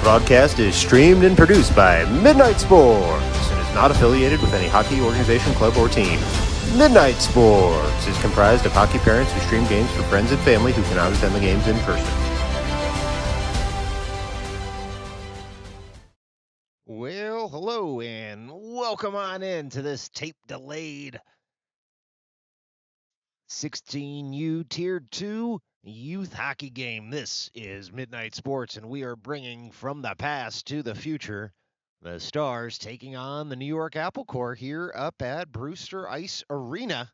broadcast is streamed and produced by Midnight Sports and is not affiliated with any hockey organization, club, or team. Midnight Sports is comprised of hockey parents who stream games for friends and family who cannot attend the games in person. Well, hello and welcome on in to this tape-delayed 16U Tier 2 youth hockey game. This is Midnight Sports, and we are bringing from the past to the future the Stars taking on the New York Apple Corps here up at Brewster Ice Arena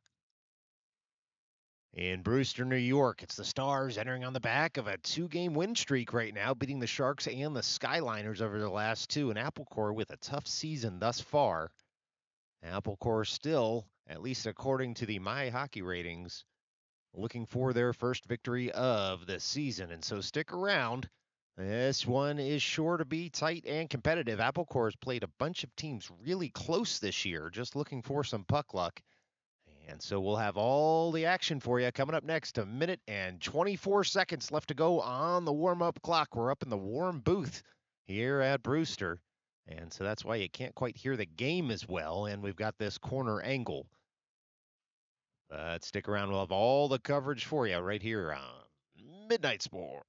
in Brewster, New York. It's the Stars entering on the back of a 2-game win streak right now, beating the Sharks and the Skyliners over the last two, and Apple Corps with a tough season thus far. Apple Corps still, at least according to the My Hockey ratings, looking for their first victory of the season. And so stick around. This one is sure to be tight and competitive. Apple Corps has played a bunch of teams really close this year, just looking for some puck luck. And so we'll have all the action for you coming up next. 1 minute and 24 seconds left to go on the warm-up clock. We're up in the warm booth here at Brewster. And so that's why you can't quite hear the game as well. And we've got this corner angle. But stick around. We'll have all the coverage for you right here on Midnight Sports.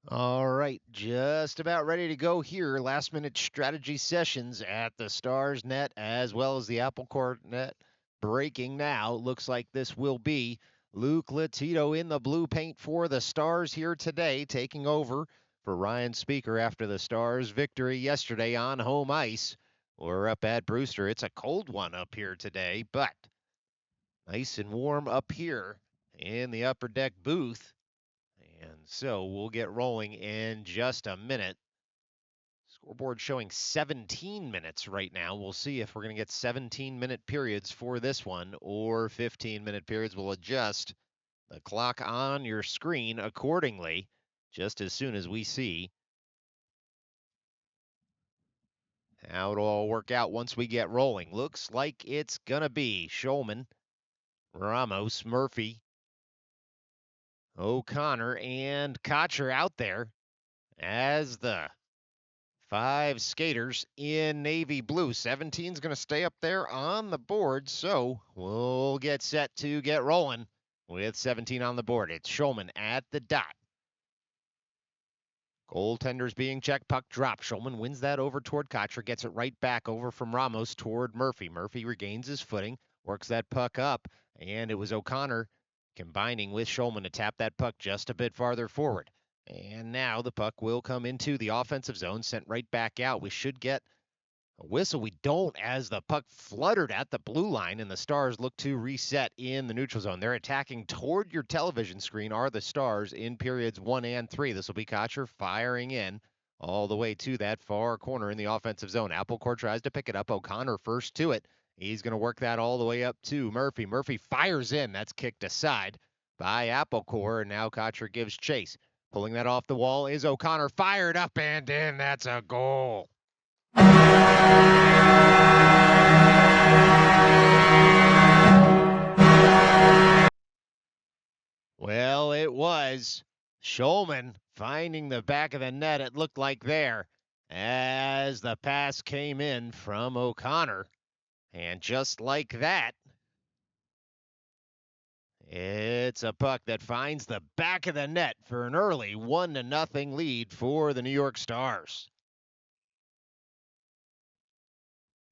All right, just about ready to go here. Last minute strategy sessions at the Stars net as well as the Apple Corps net. Breaking now. Looks like this will be Luke Latito in the blue paint for the Stars here today, taking over for Ryan Speaker after the Stars' victory yesterday on home ice. We're up at Brewster. It's a cold one up here today, but nice and warm up here in the upper deck booth. And so we'll get rolling in just a minute. Scoreboard showing 17 minutes right now. We'll see if we're going to get 17-minute periods for this one or 15-minute periods. We'll adjust the clock on your screen accordingly just as soon as we see how it'll all work out once we get rolling. Looks like it's going to be Shulman, Ramos, Murphy, O'Connor, and Kotcher out there as the 5 skaters in navy blue. 17's going to stay up there on the board, so we'll get set to get rolling with 17 on the board. It's Shulman at the dot. Goaltenders being checked, puck drop. Shulman wins that over toward Kotcher, gets it right back over from Ramos toward Murphy. Murphy regains his footing, works that puck up, and it was O'Connor combining with Schulman to tap that puck just a bit farther forward. And now the puck will come into the offensive zone, sent right back out. We should get a whistle. We don't, as the puck fluttered at the blue line and the Stars look to reset in the neutral zone. They're attacking toward your television screen are the Stars in periods 1 and 3. This will be Kotcher firing in all the way to that far corner in the offensive zone. Applecourt tries to pick it up. O'Connor first to it. He's going to work that all the way up to Murphy. Murphy fires in. That's kicked aside by Applecourt, and now Kotcher gives chase. Pulling that off the wall is O'Connor. Fired up and in. That's a goal. Well, it was Schulman finding the back of the net, it looked like there, as the pass came in from O'Connor. And just like that, it's a puck that finds the back of the net for an early 1-0 lead for the New York Stars.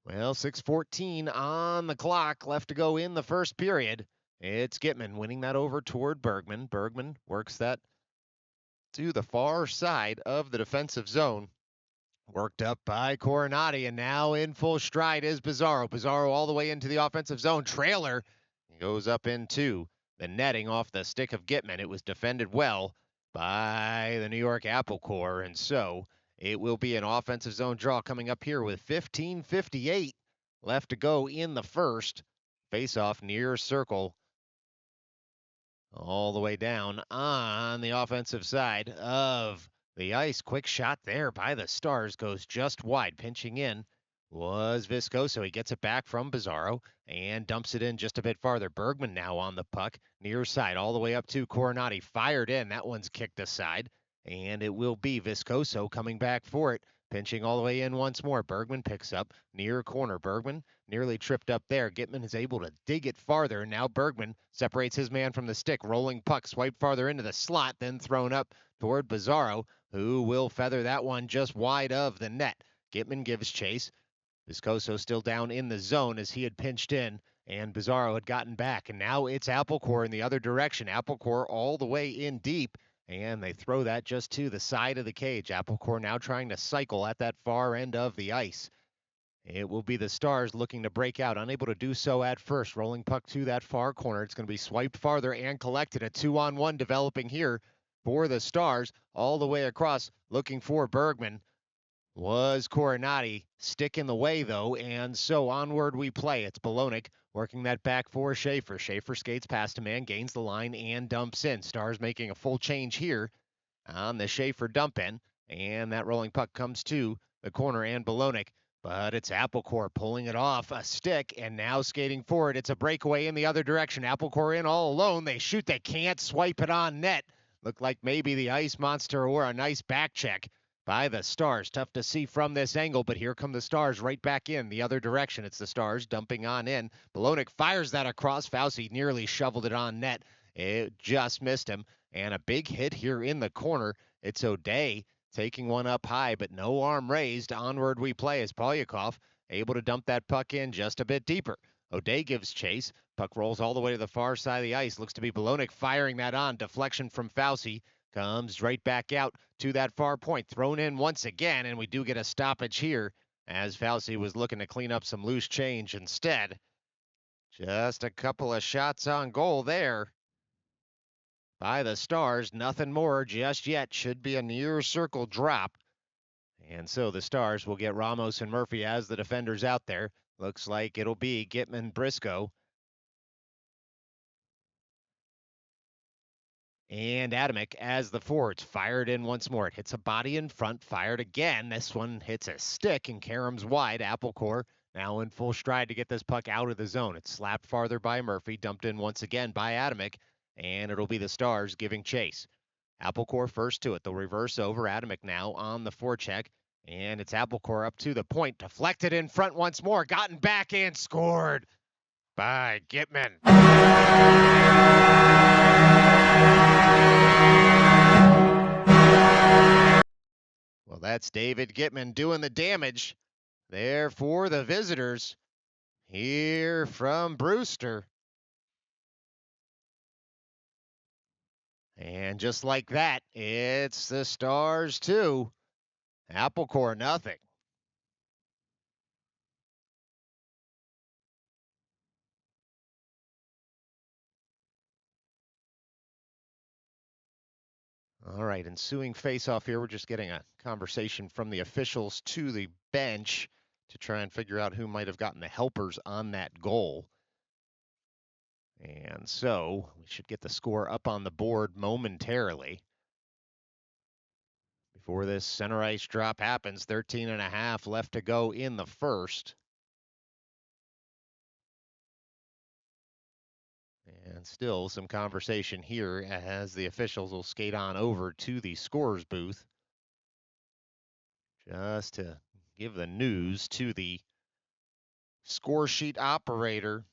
Well, 6:14 on the clock left to go in the first period. It's Gitman winning that over toward Bergman. Bergman works that to the far side of the defensive zone. Worked up by Coronati, and now in full stride is Bizarro. Bizarro all the way into the offensive zone. Trailer goes up into the netting off the stick of Gitman. It was defended well by the New York Applecourt, and so it will be an offensive zone draw coming up here with 15:58 left to go in the first. Face-off near circle all the way down on the offensive side of the ice. Quick shot there by the Stars goes just wide. Pinching in was Viscoso. He gets it back from Bizarro and dumps it in just a bit farther. Bergman now on the puck, near side, all the way up to Coronati. Fired in. That one's kicked aside, and it will be Viscoso coming back for it. Pinching all the way in once more. Bergman picks up near corner. Bergman nearly tripped up there. Gitman is able to dig it farther. Now Bergman separates his man from the stick. Rolling puck, swipe farther into the slot, then thrown up toward Bizarro, who will feather that one just wide of the net. Gitman gives chase. Viscoso still down in the zone as he had pinched in, and Bizarro had gotten back. And now it's Applecourt in the other direction. Applecourt all the way in deep, and they throw that just to the side of the cage. Applecourt now trying to cycle at that far end of the ice. It will be the Stars looking to break out, unable to do so at first. Rolling puck to that far corner. It's going to be swiped farther and collected. A 2-on-1 developing here for the Stars. All the way across, looking for Bergman. Was Coronati. Stick in the way, though, and so onward we play. It's Bolognic working that back for Schaefer. Schaefer skates past a man, gains the line, and dumps in. Stars making a full change here on the Schaefer dump in, and that rolling puck comes to the corner and Bolognic. But it's Applecourt pulling it off a stick and now skating forward. It's a breakaway in the other direction. Applecourt in all alone. They shoot. They can't swipe it on net. Looked like maybe the ice monster or a nice back check by the Stars. Tough to see from this angle, but here come the Stars right back in the other direction. It's the Stars dumping on in. Bolognic fires that across. Fauci nearly shoveled it on net. It just missed him. And a big hit here in the corner. It's O'Day taking one up high, but no arm raised. Onward we play as Polyakov able to dump that puck in just a bit deeper. O'Day gives chase. Puck rolls all the way to the far side of the ice. Looks to be Bolognic firing that on. Deflection from Fauci. Comes right back out to that far point. Thrown in once again, and we do get a stoppage here as Fauci was looking to clean up some loose change instead. Just a couple of shots on goal there by the Stars. Nothing more just yet. Should be a near circle drop. And so the Stars will get Ramos and Murphy as the defenders out there. Looks like it'll be Gitman, Briscoe, and Adamick as the forwards. Fired in once more. It hits a body in front. Fired again. This one hits a stick, and Karam's wide. Applecourt now in full stride to get this puck out of the zone. It's slapped farther by Murphy. Dumped in once again by Adamick. And it'll be the Stars giving chase. Applecourt first to it. They'll reverse over. Adamick now on the forecheck. And it's Applecourt up to the point. Deflected in front once more. Gotten back and scored by Gitman. Well, that's David Gitman doing the damage there for the visitors here from Brewster. And just like that, it's the Stars 2, Apple Core nothing. All right, ensuing face-off here. We're just getting a conversation from the officials to the bench to try and figure out who might have gotten the helpers on that goal. And so we should get the score up on the board momentarily. Before this center ice drop happens, 13 and a half left to go in the first. And still some conversation here as the officials will skate on over to the scorer's booth just to give the news to the score sheet operator.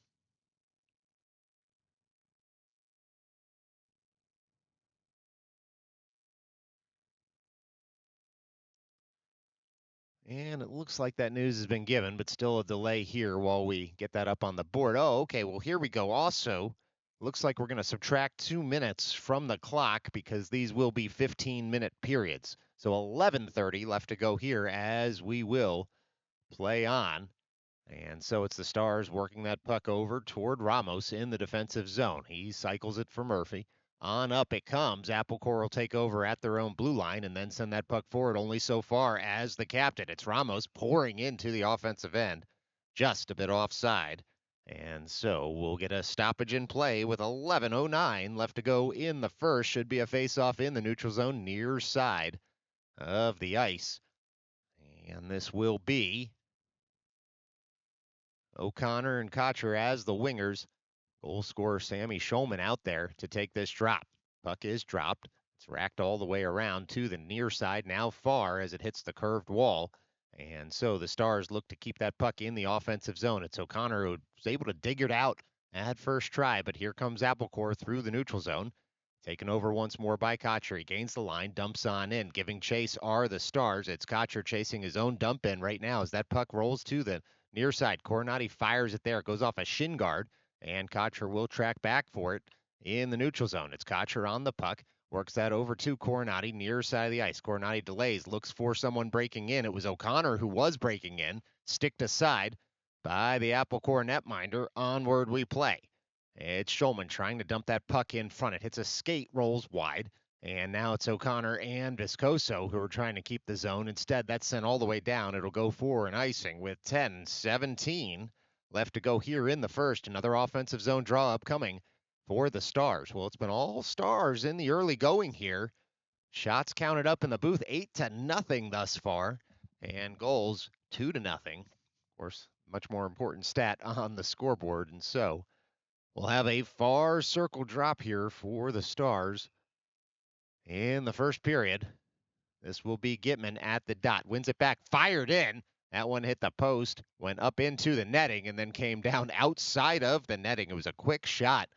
And it looks like that news has been given, but still a delay here while we get that up on the board. Oh, okay. Well, here we go. Also, looks like we're going to subtract 2 minutes from the clock because these will be 15-minute periods. So 11:30 left to go here as we will play on. And so it's the Stars working that puck over toward Ramos in the defensive zone. He cycles it for Murphy. On up it comes. Apple Core will take over at their own blue line and then send that puck forward only so far as the captain. It's Ramos pouring into the offensive end, just a bit offside. And so we'll get a stoppage in play with 11:09 left to go in the first. Should be a face-off in the neutral zone near side of the ice. And this will be O'Connor and Kocher as the wingers. Goal scorer Sammy Schulman out there to take this drop. Puck is dropped. It's racked all the way around to the near side, now far as it hits the curved wall. And so the Stars look to keep that puck in the offensive zone. It's O'Connor who was able to dig it out at first try, but here comes Applecore through the neutral zone. Taken over once more by Kocher. He gains the line, dumps on in. Giving chase are the Stars. It's Kocher chasing his own dump in right now as that puck rolls to the near side. Coronati fires it there. It goes off a shin guard, and Kocher will track back for it in the neutral zone. It's Kocher on the puck. Works that over to Coronati, near side of the ice. Coronati delays, looks for someone breaking in. It was O'Connor who was breaking in. Sticked aside by the Applecore netminder. Onward we play. It's Schulman trying to dump that puck in front. It hits a skate, rolls wide. And now it's O'Connor and Viscoso who are trying to keep the zone. Instead, that's sent all the way down. It'll go for an icing with 10:17 left to go here in the first. Another offensive zone draw upcoming for the Stars. Well, it's been all Stars in the early going here. Shots counted up in the booth 8-0 thus far, and goals 2-0. Of course, much more important stat on the scoreboard. And so we'll have a far circle drop here for the Stars in the first period. This will be Gitman at the dot. Wins it back, fired in. That one hit the post, went up into the netting, and then came down outside of the netting. It was a quick shot.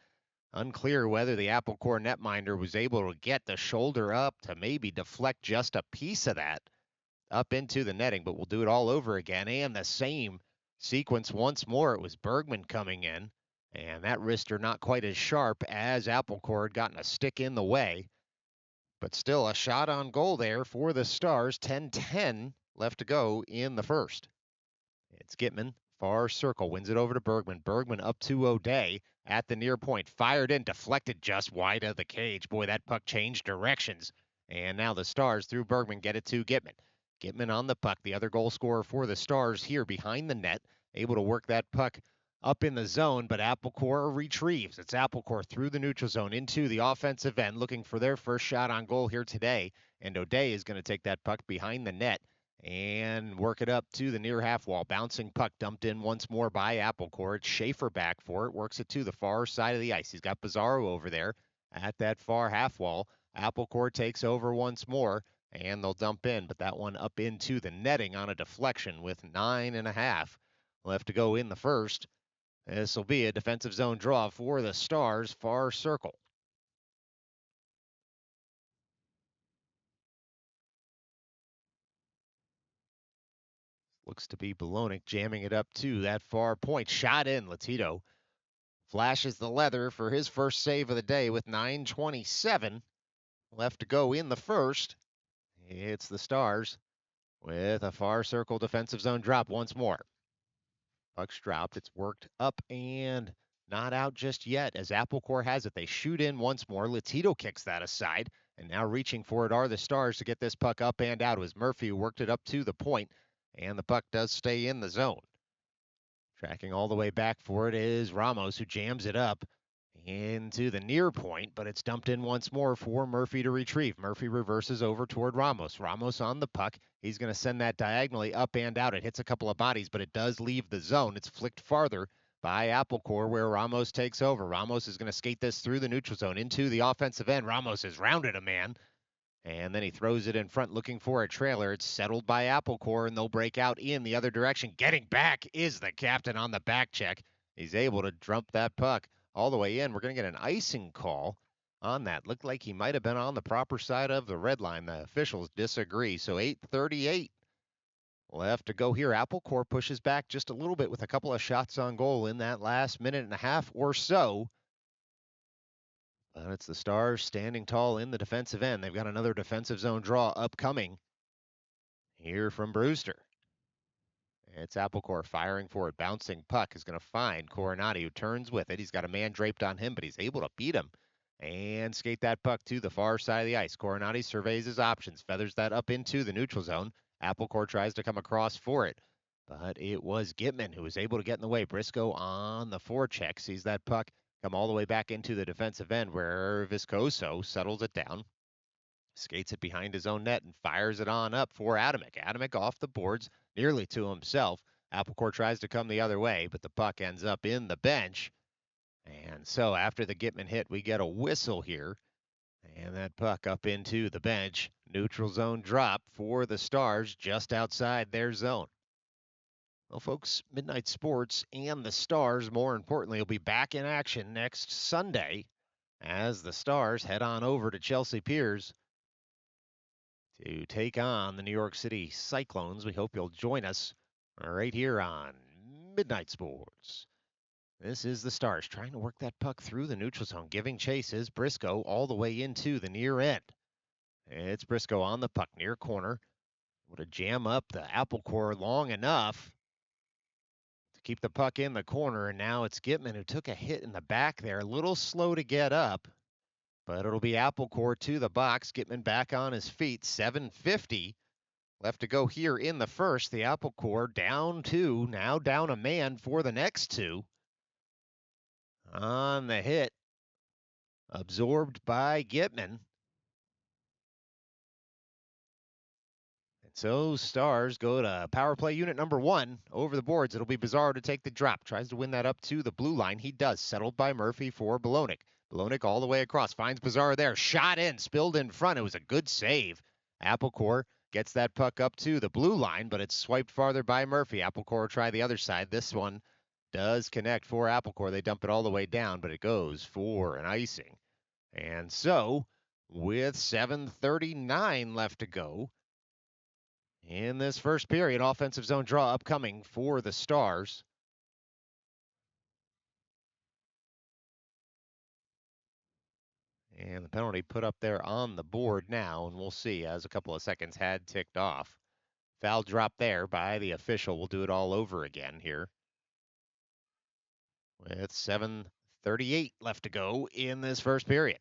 Unclear whether the Applecore netminder was able to get the shoulder up to maybe deflect just a piece of that up into the netting, but we'll do it all over again. And the same sequence once more. It was Bergman coming in, and that wrister not quite as sharp as Applecore had gotten a stick in the way. But still a shot on goal there for the Stars. 10-10 left to go in the first. It's Gitman, far circle, wins it over to Bergman. Bergman up to O'Day at the near point. Fired in, deflected just wide of the cage. Boy, that puck changed directions. And now the Stars, through Bergman, get it to Gitman. Gitman on the puck, the other goal scorer for the Stars here behind the net. Able to work that puck up in the zone, but Applecore retrieves. It's Applecore through the neutral zone into the offensive end, looking for their first shot on goal here today. And O'Day is going to take that puck behind the net and work it up to the near half wall. Bouncing puck dumped in once more by Applecore. It's Schaefer back for it. Works it to the far side of the ice. He's got Pizarro over there at that far half wall. Applecore takes over once more, and they'll dump in, but that one up into the netting on a deflection with 9.5 left to go in the first. This will be a defensive zone draw for the Stars, far circle. Looks to be Bolognic jamming it up to that far point. Shot in. Latito flashes the leather for his first save of the day with 9:27 left to go in the first. It's the Stars with a far circle defensive zone drop once more. Puck's dropped. It's worked up and not out just yet as Applecore has it. They shoot in once more. Latito kicks that aside. And now reaching for it are the Stars to get this puck up and out. It was Murphy who worked it up to the point, and the puck does stay in the zone. Tracking all the way back for it is Ramos, who jams it up into the near point, but it's dumped in once more for Murphy to retrieve. Murphy reverses over toward Ramos. Ramos on the puck. He's going to send that diagonally up and out. It hits a couple of bodies, but it does leave the zone. It's flicked farther by Applecore where Ramos takes over. Ramos is going to skate this through the neutral zone into the offensive end. Ramos has rounded a man. And then he throws it in front looking for a trailer. It's settled by Applecore, and they'll break out in the other direction. Getting back is the captain on the back check. He's able to dump that puck all the way in. We're going to get an icing call on that. Looked like he might have been on the proper side of the red line. The officials disagree. So 8:38 left to go here. Applecore pushes back just a little bit with a couple of shots on goal in that last minute and a half or so. But it's the Stars standing tall in the defensive end. They've got another defensive zone draw upcoming here from Brewster. It's Applecore firing for it. Bouncing puck is going to find Coronati, who turns with it. He's got a man draped on him, but he's able to beat him and skate that puck to the far side of the ice. Coronati surveys his options, feathers that up into the neutral zone. Applecore tries to come across for it, but it was Gitman who was able to get in the way. Briscoe on the forecheck sees that puck come all the way back into the defensive end where Viscoso settles it down, skates it behind his own net, and fires it on up for Adamek. Adamek off the boards, nearly to himself. Applecore tries to come the other way, but the puck ends up in the bench. And so after the Gitman hit, we get a whistle here. And that puck up into the bench. Neutral zone drop for the Stars just outside their zone. Well, folks, Midnight Sports and the Stars, more importantly, will be back in action next Sunday as the Stars head on over to Chelsea Piers to take on the New York City Cyclones. We hope you'll join us right here on Midnight Sports. This is the Stars trying to work that puck through the neutral zone. Giving chase is Briscoe all the way into the near end. It's Briscoe on the puck, near corner. Would have jam up the Applecore long enough to keep the puck in the corner, and now it's Gitman who took a hit in the back there. A little slow to get up, but it'll be Applecore to the box. Gitman back on his feet. 7:50 left to go here in the first. The Applecore down two, now down a man for the next two. On the hit, absorbed by Gitman. So Stars go to power play unit number one over the boards. It'll be Bizarro to take the drop. Tries to win that up to the blue line. He does. Settled by Murphy for Bolognic. Bolognic all the way across. Finds Bizarro there. Shot in. Spilled in front. It was a good save. Applecore gets that puck up to the blue line, but it's swiped farther by Murphy. Applecore will try the other side. This one does connect for Applecore. They dump it all the way down, but it goes for an icing. And so, with 7:39 left to go, in this first period, offensive zone draw upcoming for the Stars. And the penalty put up there on the board now, and we'll see as a couple of seconds had ticked off. Foul drop there by the official. We'll do it all over again here. With 7:38 left to go in this first period.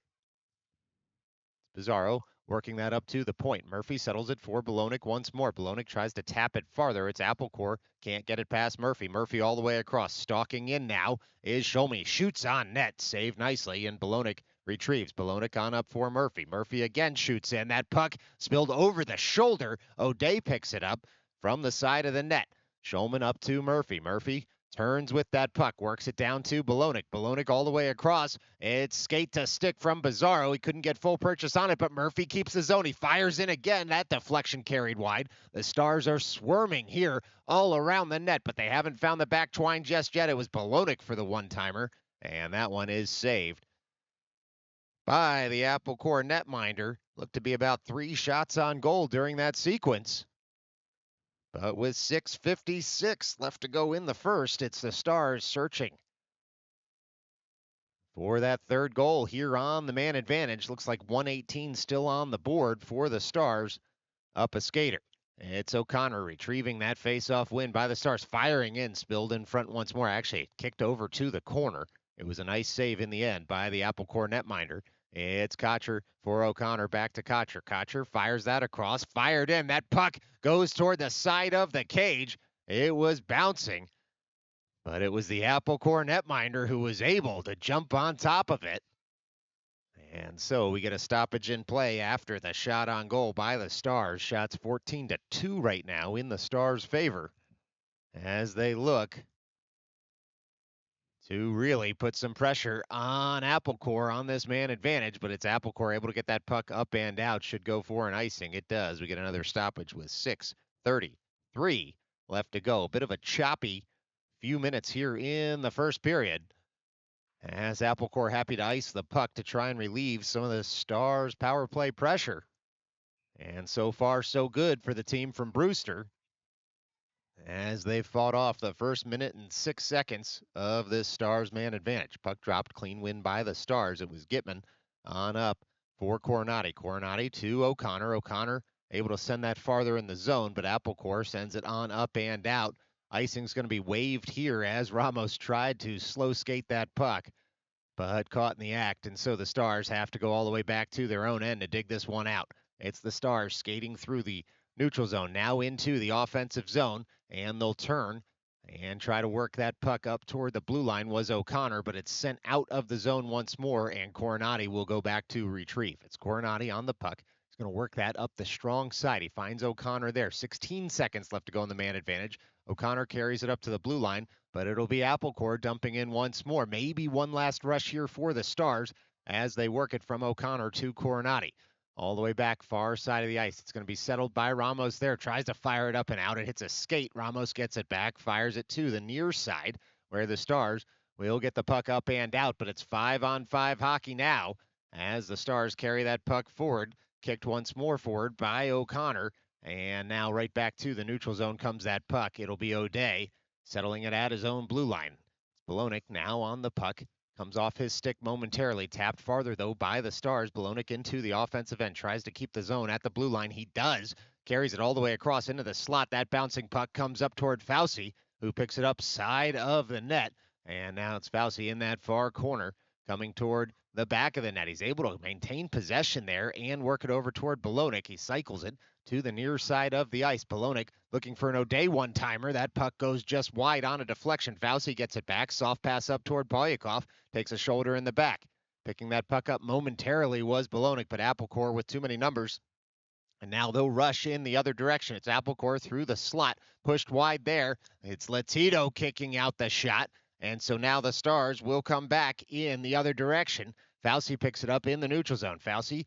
Bizarro working that up to the point. Murphy settles it for Bolognic once more. Bolognic tries to tap it farther. It's Applecore. Can't get it past Murphy. Murphy all the way across. Stalking in now is Shomi. Shoots on net. Saved nicely, and Bolognic retrieves. Bolognic on up for Murphy. Murphy again shoots in. That puck spilled over the shoulder. O'Day picks it up from the side of the net. Shulman up to Murphy. Murphy turns with that puck, works it down to Bolognic. Bolognic all the way across. It's skate to stick from Bizarro. He couldn't get full purchase on it, but Murphy keeps the zone. He fires in again. That deflection carried wide. The Stars are swarming here all around the net, but they haven't found the back twine just yet. It was Bolognic for the one-timer, and that one is saved by the Applecore netminder. Looked to be about 3 shots on goal during that sequence. But with 6:56 left to go in the first, it's the Stars searching for that third goal here on the man advantage. Looks like 118 still on the board for the Stars up a skater. It's O'Connor retrieving that face-off win by the Stars, firing in, spilled in front once more. Actually, kicked over to the corner. It was a nice save in the end by the Apple Core netminder. It's Kocher for O'Connor, back to Kocher. Kocher fires that across, fired in. That puck goes toward the side of the cage. It was bouncing, but it was the Apple Core netminder who was able to jump on top of it. And so we get a stoppage in play after the shot on goal by the Stars. Shots 14-2 right now in the Stars' favor as they look to really put some pressure on Apple Core on this man advantage, but it's Apple Core able to get that puck up and out. Should go for an icing. It does. We get another stoppage with 6:33 left to go. A bit of a choppy few minutes here in the first period, as Apple Core happy to ice the puck to try and relieve some of the Stars' power play pressure. And so far, so good for the team from Brewster, as they fought off the first minute and 6 seconds of this Stars man advantage. Puck dropped, clean win by the Stars. It was Gitman on up for Coronati. Coronati to O'Connor. O'Connor able to send that farther in the zone, but Apple Core sends it on up and out. Icing's going to be waved here as Ramos tried to slow skate that puck, but caught in the act, and so the Stars have to go all the way back to their own end to dig this one out. It's the Stars skating through the neutral zone, now into the offensive zone, and they'll turn and try to work that puck up toward the blue line. Was O'Connor, but it's sent out of the zone once more, and Coronati will go back to retrieve. It's Coronati on the puck. He's going to work that up the strong side. He finds O'Connor there. 16 seconds left to go in the man advantage. O'Connor carries it up to the blue line, but it'll be Apple Core dumping in once more. Maybe one last rush here for the Stars as they work it from O'Connor to Coronati. All the way back, far side of the ice. It's going to be settled by Ramos there. Tries to fire it up and out. It hits a skate. Ramos gets it back, fires it to the near side, where the Stars will get the puck up and out. But it's 5-on-5 hockey now as the Stars carry that puck forward. Kicked once more forward by O'Connor. And now right back to the neutral zone comes that puck. It'll be O'Day settling it at his own blue line. It's Bolognic now on the puck. Comes off his stick momentarily. Tapped farther, though, by the Stars. Bolognic into the offensive end. Tries to keep the zone at the blue line. He does. Carries it all the way across into the slot. That bouncing puck comes up toward Fauci, who picks it up side of the net. And now it's Fauci in that far corner, coming toward the back of the net. He's able to maintain possession there and work it over toward Bolognic. He cycles it to the near side of the ice. Bolognic looking for an O'Day one-timer. That puck goes just wide on a deflection. Fauci gets it back. Soft pass up toward Polyakov. Takes a shoulder in the back. Picking that puck up momentarily was Bolognic, but Apple Core with too many numbers. And now they'll rush in the other direction. It's Apple Core through the slot. Pushed wide there. It's Latito kicking out the shot. And so now the Stars will come back in the other direction. Fauci picks it up in the neutral zone. Fauci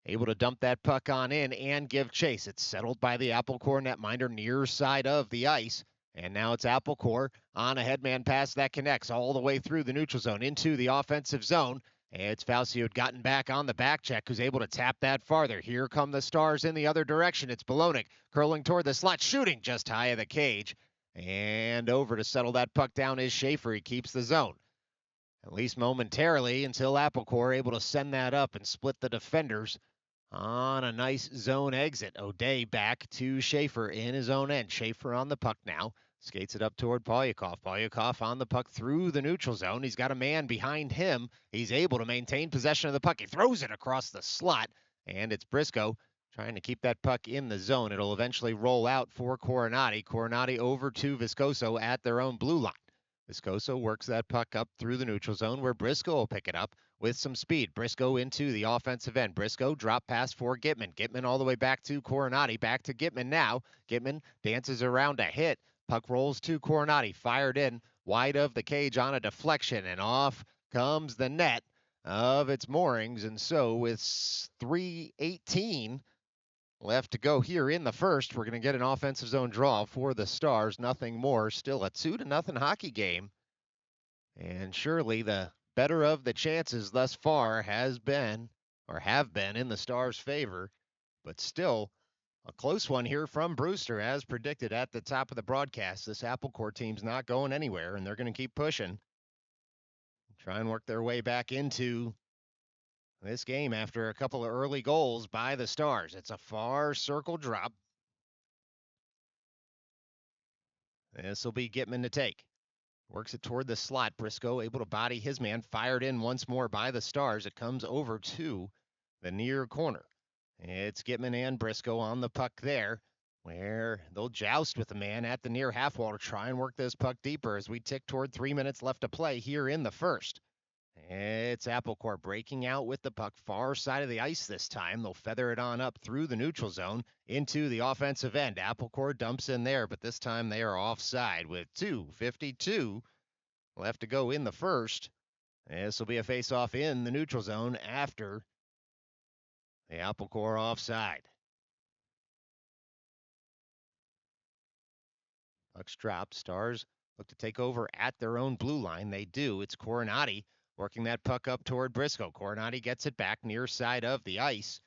able to dump that puck on in and give chase. It's settled by the Apple Core netminder near side of the ice. And now it's Apple Core on a headman pass that connects all the way through the neutral zone into the offensive zone. It's Fauci who had gotten back on the back check, who's able to tap that farther. Here come the Stars in the other direction. It's Bolognic curling toward the slot, shooting just high of the cage. And over to settle that puck down is Schaefer. He keeps the zone, at least momentarily, until Apple Core able to send that up and split the defenders on a nice zone exit. O'Day back to Schaefer in his own end. Schaefer on the puck now. Skates it up toward Polyakov. Polyakov on the puck through the neutral zone. He's got a man behind him. He's able to maintain possession of the puck. He throws it across the slot, and it's Briscoe trying to keep that puck in the zone. It'll eventually roll out for Coronati. Coronati over to Viscoso at their own blue line. Viscoso works that puck up through the neutral zone, where Briscoe will pick it up with some speed. Briscoe into the offensive end. Briscoe drop pass for Gitman. Gitman all the way back to Coronati. Back to Gitman now. Gitman dances around a hit. Puck rolls to Coronati. Fired in wide of the cage on a deflection, and off comes the net of its moorings. And so with 3:18 left to go here in the first, we're going to get an offensive zone draw for the Stars. Nothing more. Still a 2-0 hockey game. And surely the better of the chances thus far have been in the Stars' favor. But still a close one here from Brewster, as predicted at the top of the broadcast. This Apple Core team's not going anywhere, and they're going to keep pushing. try and work their way back into this game after a couple of early goals by the Stars. It's a far circle drop. This will be Gitman to take. Works it toward the slot. Briscoe able to body his man. Fired in once more by the Stars. It comes over to the near corner. It's Gitman and Briscoe on the puck there, where they'll joust with the man at the near half wall to try and work this puck deeper as we tick toward 3 minutes left to play here in the first. It's Applecore breaking out with the puck far side of the ice this time. They'll feather it on up through the neutral zone into the offensive end. Applecore dumps in there, but this time they are offside with 2:52 left to go in the first. This will be a face-off in the neutral zone after the Applecore offside. Puck's dropped. Stars look to take over at their own blue line. They do. It's Coronati working that puck up toward Briscoe. Coronati gets it back near side of the ice.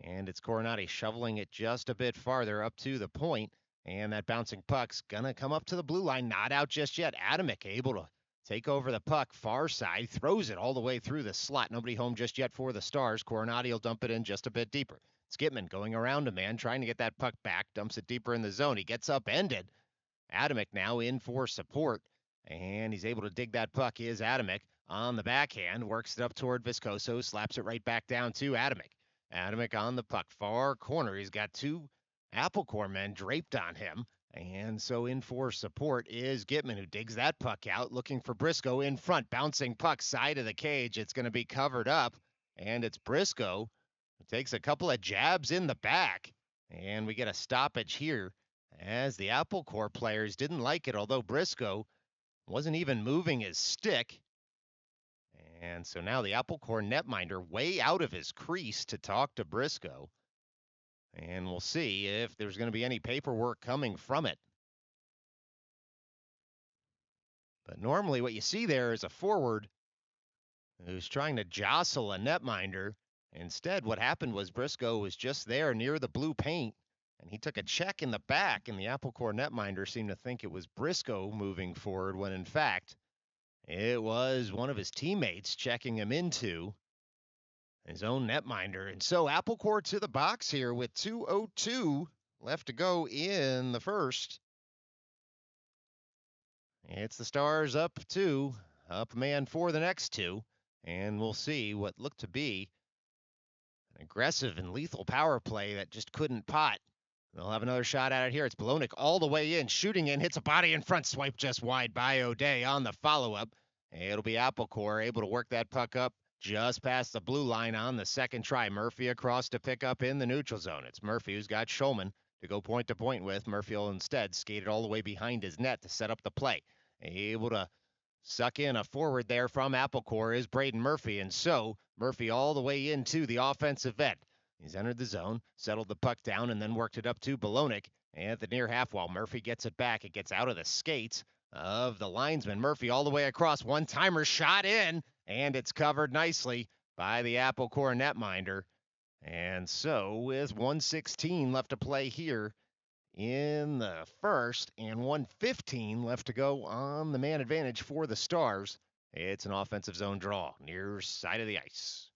And it's Coronati shoveling it just a bit farther up to the point. And that bouncing puck's going to come up to the blue line. Not out just yet. Adamick able to take over the puck far side. Throws it all the way through the slot. Nobody home just yet for the Stars. Coronati will dump it in just a bit deeper. It's Gitman going around a man, trying to get that puck back. Dumps it deeper in the zone. He gets upended. Adamick now in for support. And he's able to dig that puck. Is Adamick on the backhand. Works it up toward Viscoso. Slaps it right back down to Adamick. Adamick on the puck, far corner. He's got two Applecore men draped on him. And so in for support is Gitman, who digs that puck out, looking for Briscoe in front. Bouncing puck side of the cage. It's going to be covered up. And it's Briscoe who takes a couple of jabs in the back. And we get a stoppage here as the Applecore players didn't like it, although Briscoe wasn't even moving his stick. And so now the Applecore netminder way out of his crease to talk to Briscoe. And we'll see if there's going to be any paperwork coming from it. But normally what you see there is a forward who's trying to jostle a netminder. Instead, what happened was Briscoe was just there near the blue paint, and he took a check in the back, and the Applecore netminder seemed to think it was Briscoe moving forward when, in fact, it was one of his teammates checking him into his own netminder. And so Applecore to the box here with 2:02 left to go in the first. It's the Stars up a man for the next two. And we'll see what looked to be an aggressive and lethal power play that just couldn't pot. They'll have another shot at it here. It's Bolonic all the way in, shooting in, hits a body in front, swipe just wide by O'Day on the follow-up. It'll be Applecore able to work that puck up just past the blue line on the second try. Murphy across to pick up in the neutral zone. It's Murphy who's got Schulman to go point to point with. Murphy will instead skate it all the way behind his net to set up the play. Able to suck in a forward there from Applecore is Braden Murphy, and so Murphy all the way into the offensive end. He's entered the zone, settled the puck down, and then worked it up to Bolonic. And at the near half wall, Murphy gets it back. It gets out of the skates of the linesman. Murphy all the way across. One-timer shot in, and it's covered nicely by the Applecore netminder. And so with 1:16 left to play here in the first and 1:15 left to go on the man advantage for the Stars, it's an offensive zone draw near side of the ice.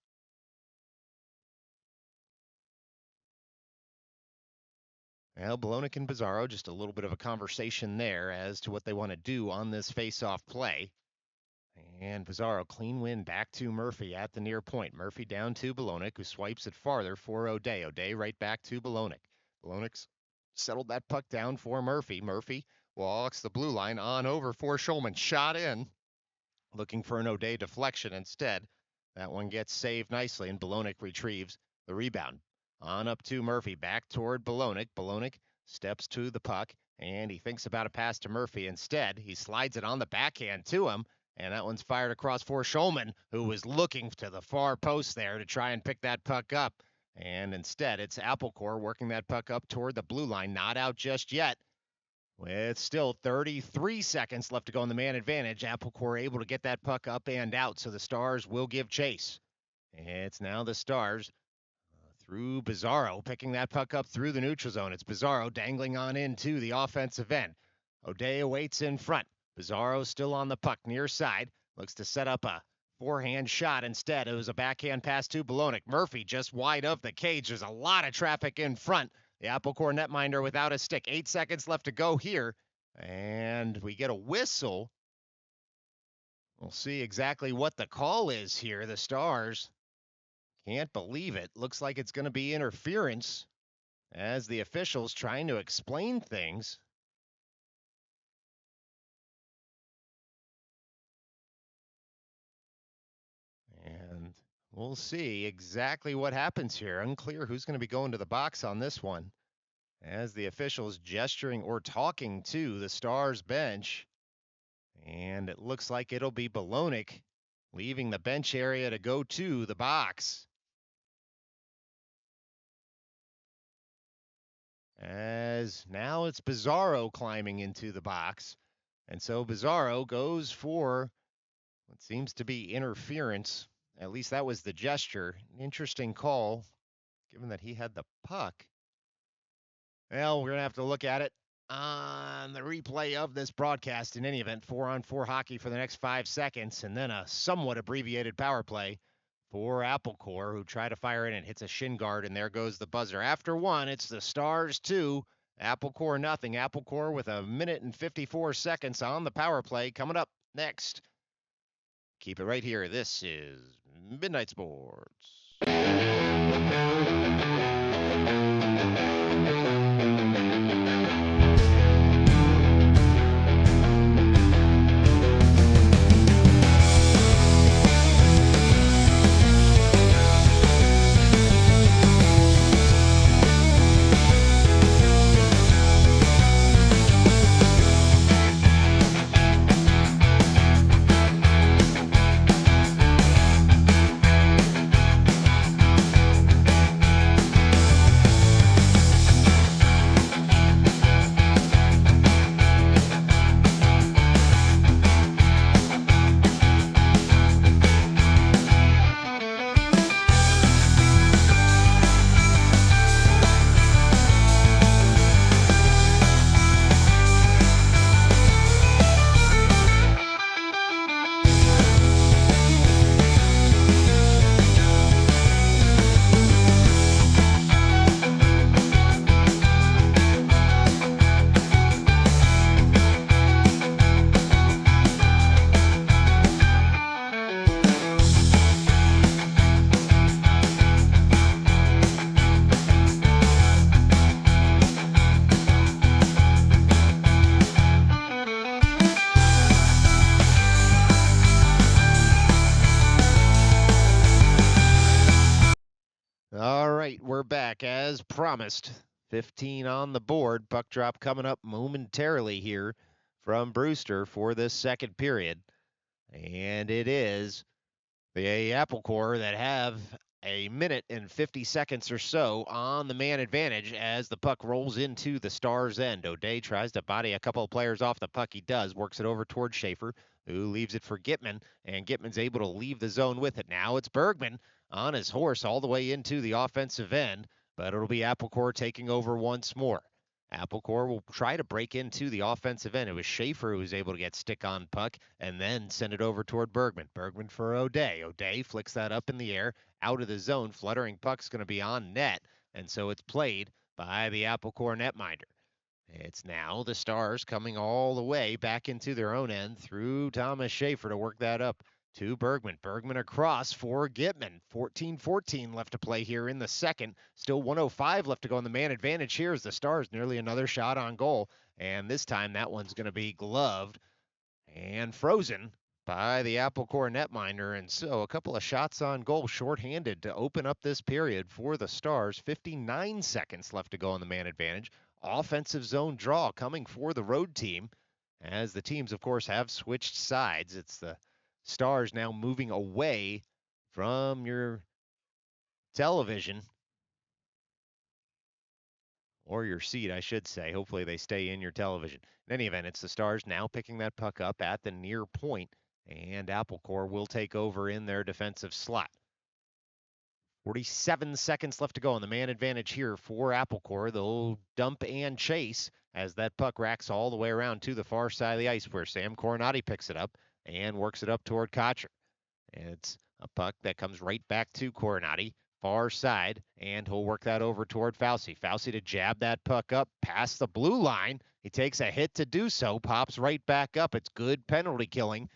Well, Bolonic and Pizarro, just a little bit of a conversation there as to what they want to do on this face-off play. And Pizarro, clean win back to Murphy at the near point. Murphy down to Bolonic, who swipes it farther for O'Day. O'Day right back to Bolonic. Bolonic settled that puck down for Murphy. Murphy walks the blue line on over for Schulman. Shot in, looking for an O'Day deflection instead. That one gets saved nicely, and Bolonic retrieves the rebound. On up to Murphy, back toward Bolonic. Bolonic steps to the puck, and he thinks about a pass to Murphy. Instead, he slides it on the backhand to him, and that one's fired across for Schulman, who was looking to the far post there to try and pick that puck up. And instead, it's Applecore working that puck up toward the blue line. Not out just yet. With still 33 seconds left to go in the man advantage, Applecore able to get that puck up and out, so the Stars will give chase. It's now the Stars through Pizarro, picking that puck up through the neutral zone. It's Pizarro dangling on into the offensive end. O'Day awaits in front. Pizarro still on the puck near side. Looks to set up a Forehand shot instead. It was a backhand pass to Bolognic. Murphy just wide of the cage. There's a lot of traffic in front. The Apple Core netminder without a stick. 8 seconds left to go here. And we get a whistle. We'll see exactly what the call is here. The Stars can't believe it. Looks like it's going to be interference as the officials trying to explain things. And we'll see exactly what happens here. Unclear who's going to be going to the box on this one, as the officials gesturing or talking to the Stars bench. And it looks like it'll be Bolognic leaving the bench area to go to the box. As now it's Bizarro climbing into the box. And so Bizarro goes for what seems to be interference. At least that was the gesture. Interesting call, given that he had the puck. Well, we're going to have to look at it on the replay of this broadcast. In any event, 4-on-4 hockey for the next 5 seconds, and then a somewhat abbreviated power play for Apple Core, who try to fire in and hits a shin guard, and there goes the buzzer. After one, it's the Stars 2, Apple Core nothing. Apple Core with a minute and 54 seconds on the power play. Coming up next. Keep it right here. This is Midnight Sports. All right, we're back as promised. 15 on the board. Puck drop coming up momentarily here from Brewster for this second period. And it is the Apple Core that have a minute and 50 seconds or so on the man advantage as the puck rolls into the Stars' end. O'Day tries to body a couple of players off the puck. He does. Works it over towards Schaefer, who leaves it for Gitman, and Gitman's able to leave the zone with it. Now it's Bergman on his horse all the way into the offensive end, but it'll be Apple Core taking over once more. Apple Core will try to break into the offensive end. It was Schaefer who was able to get stick on puck and then send it over toward Bergman. Bergman for O'Day. O'Day flicks that up in the air, out of the zone. Fluttering puck's going to be on net, and so it's played by the Apple Core netminder. It's now the Stars coming all the way back into their own end through Thomas Schaefer to work that up to Bergman. Bergman across for Gitman. 14-14 left to play here in the second. Still 1:05 left to go on the man advantage here as the Stars nearly another shot on goal. And this time that one's going to be gloved and frozen by the Apple Core netminder. And so a couple of shots on goal shorthanded to open up this period for the Stars. 59 seconds left to go on the man advantage. Offensive zone draw coming for the road team, as the teams, of course, have switched sides. It's the Stars now moving away from your television, or your seat, I should say. Hopefully they stay in your television. In any event, it's the Stars now picking that puck up at the near point, and Apple Core will take over in their defensive slot. 47 seconds left to go on the man advantage here for Apple Core. They'll dump and chase as that puck racks all the way around to the far side of the ice, where Sam Coronati picks it up and works it up toward Kotcher. It's a puck that comes right back to Coronati, far side, and he'll work that over toward Fauci. Fauci to jab that puck up past the blue line. He takes a hit to do so, pops right back up. It's good penalty killing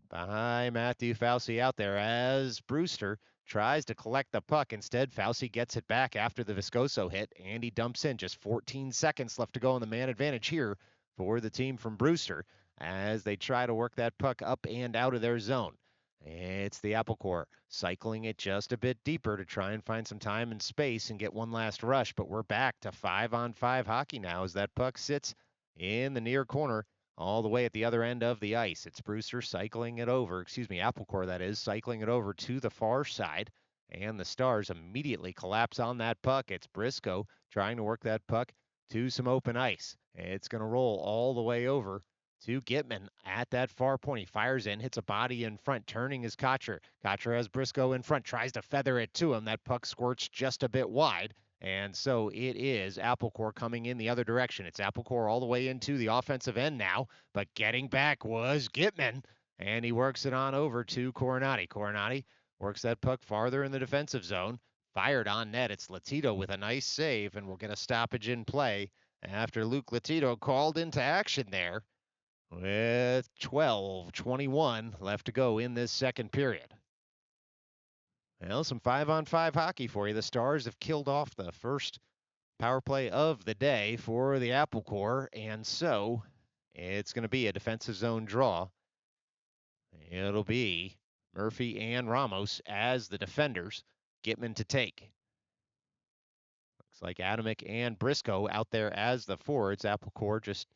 by Matthew Fauci out there as Brewster tries to collect the puck. Instead, Fauci gets it back after the Viscoso hit, and he dumps in. Just 14 seconds left to go in the man advantage here for the team from Brewster as they try to work that puck up and out of their zone. It's the Apple Core cycling it just a bit deeper to try and find some time and space and get one last rush. But we're back to 5-on-5 hockey now as that puck sits in the near corner all the way at the other end of the ice. It's Brewster cycling it over, Apple Core that is, cycling it over to the far side. And the Stars immediately collapse on that puck. It's Briscoe trying to work that puck to some open ice. It's going to roll all the way over to Gitman at that far point. He fires in, hits a body in front, turning his Kotcher. Kotcher has Briscoe in front, tries to feather it to him. That puck squirts just a bit wide. And so it is Applecore coming in the other direction. It's Applecore all the way into the offensive end now, but getting back was Gitman, and he works it on over to Coronati. Coronati works that puck farther in the defensive zone, fired on net. It's Latito with a nice save, and we'll get a stoppage in play after Luke Latito called into action there with 12:21 left to go in this second period. Well, some 5-on-5 hockey for you. The Stars have killed off the first power play of the day for the Apple Core, and so it's going to be a defensive zone draw. It'll be Murphy and Ramos as the defenders. Gitman to take. Looks like Adamek and Briscoe out there as the forwards. Apple Core just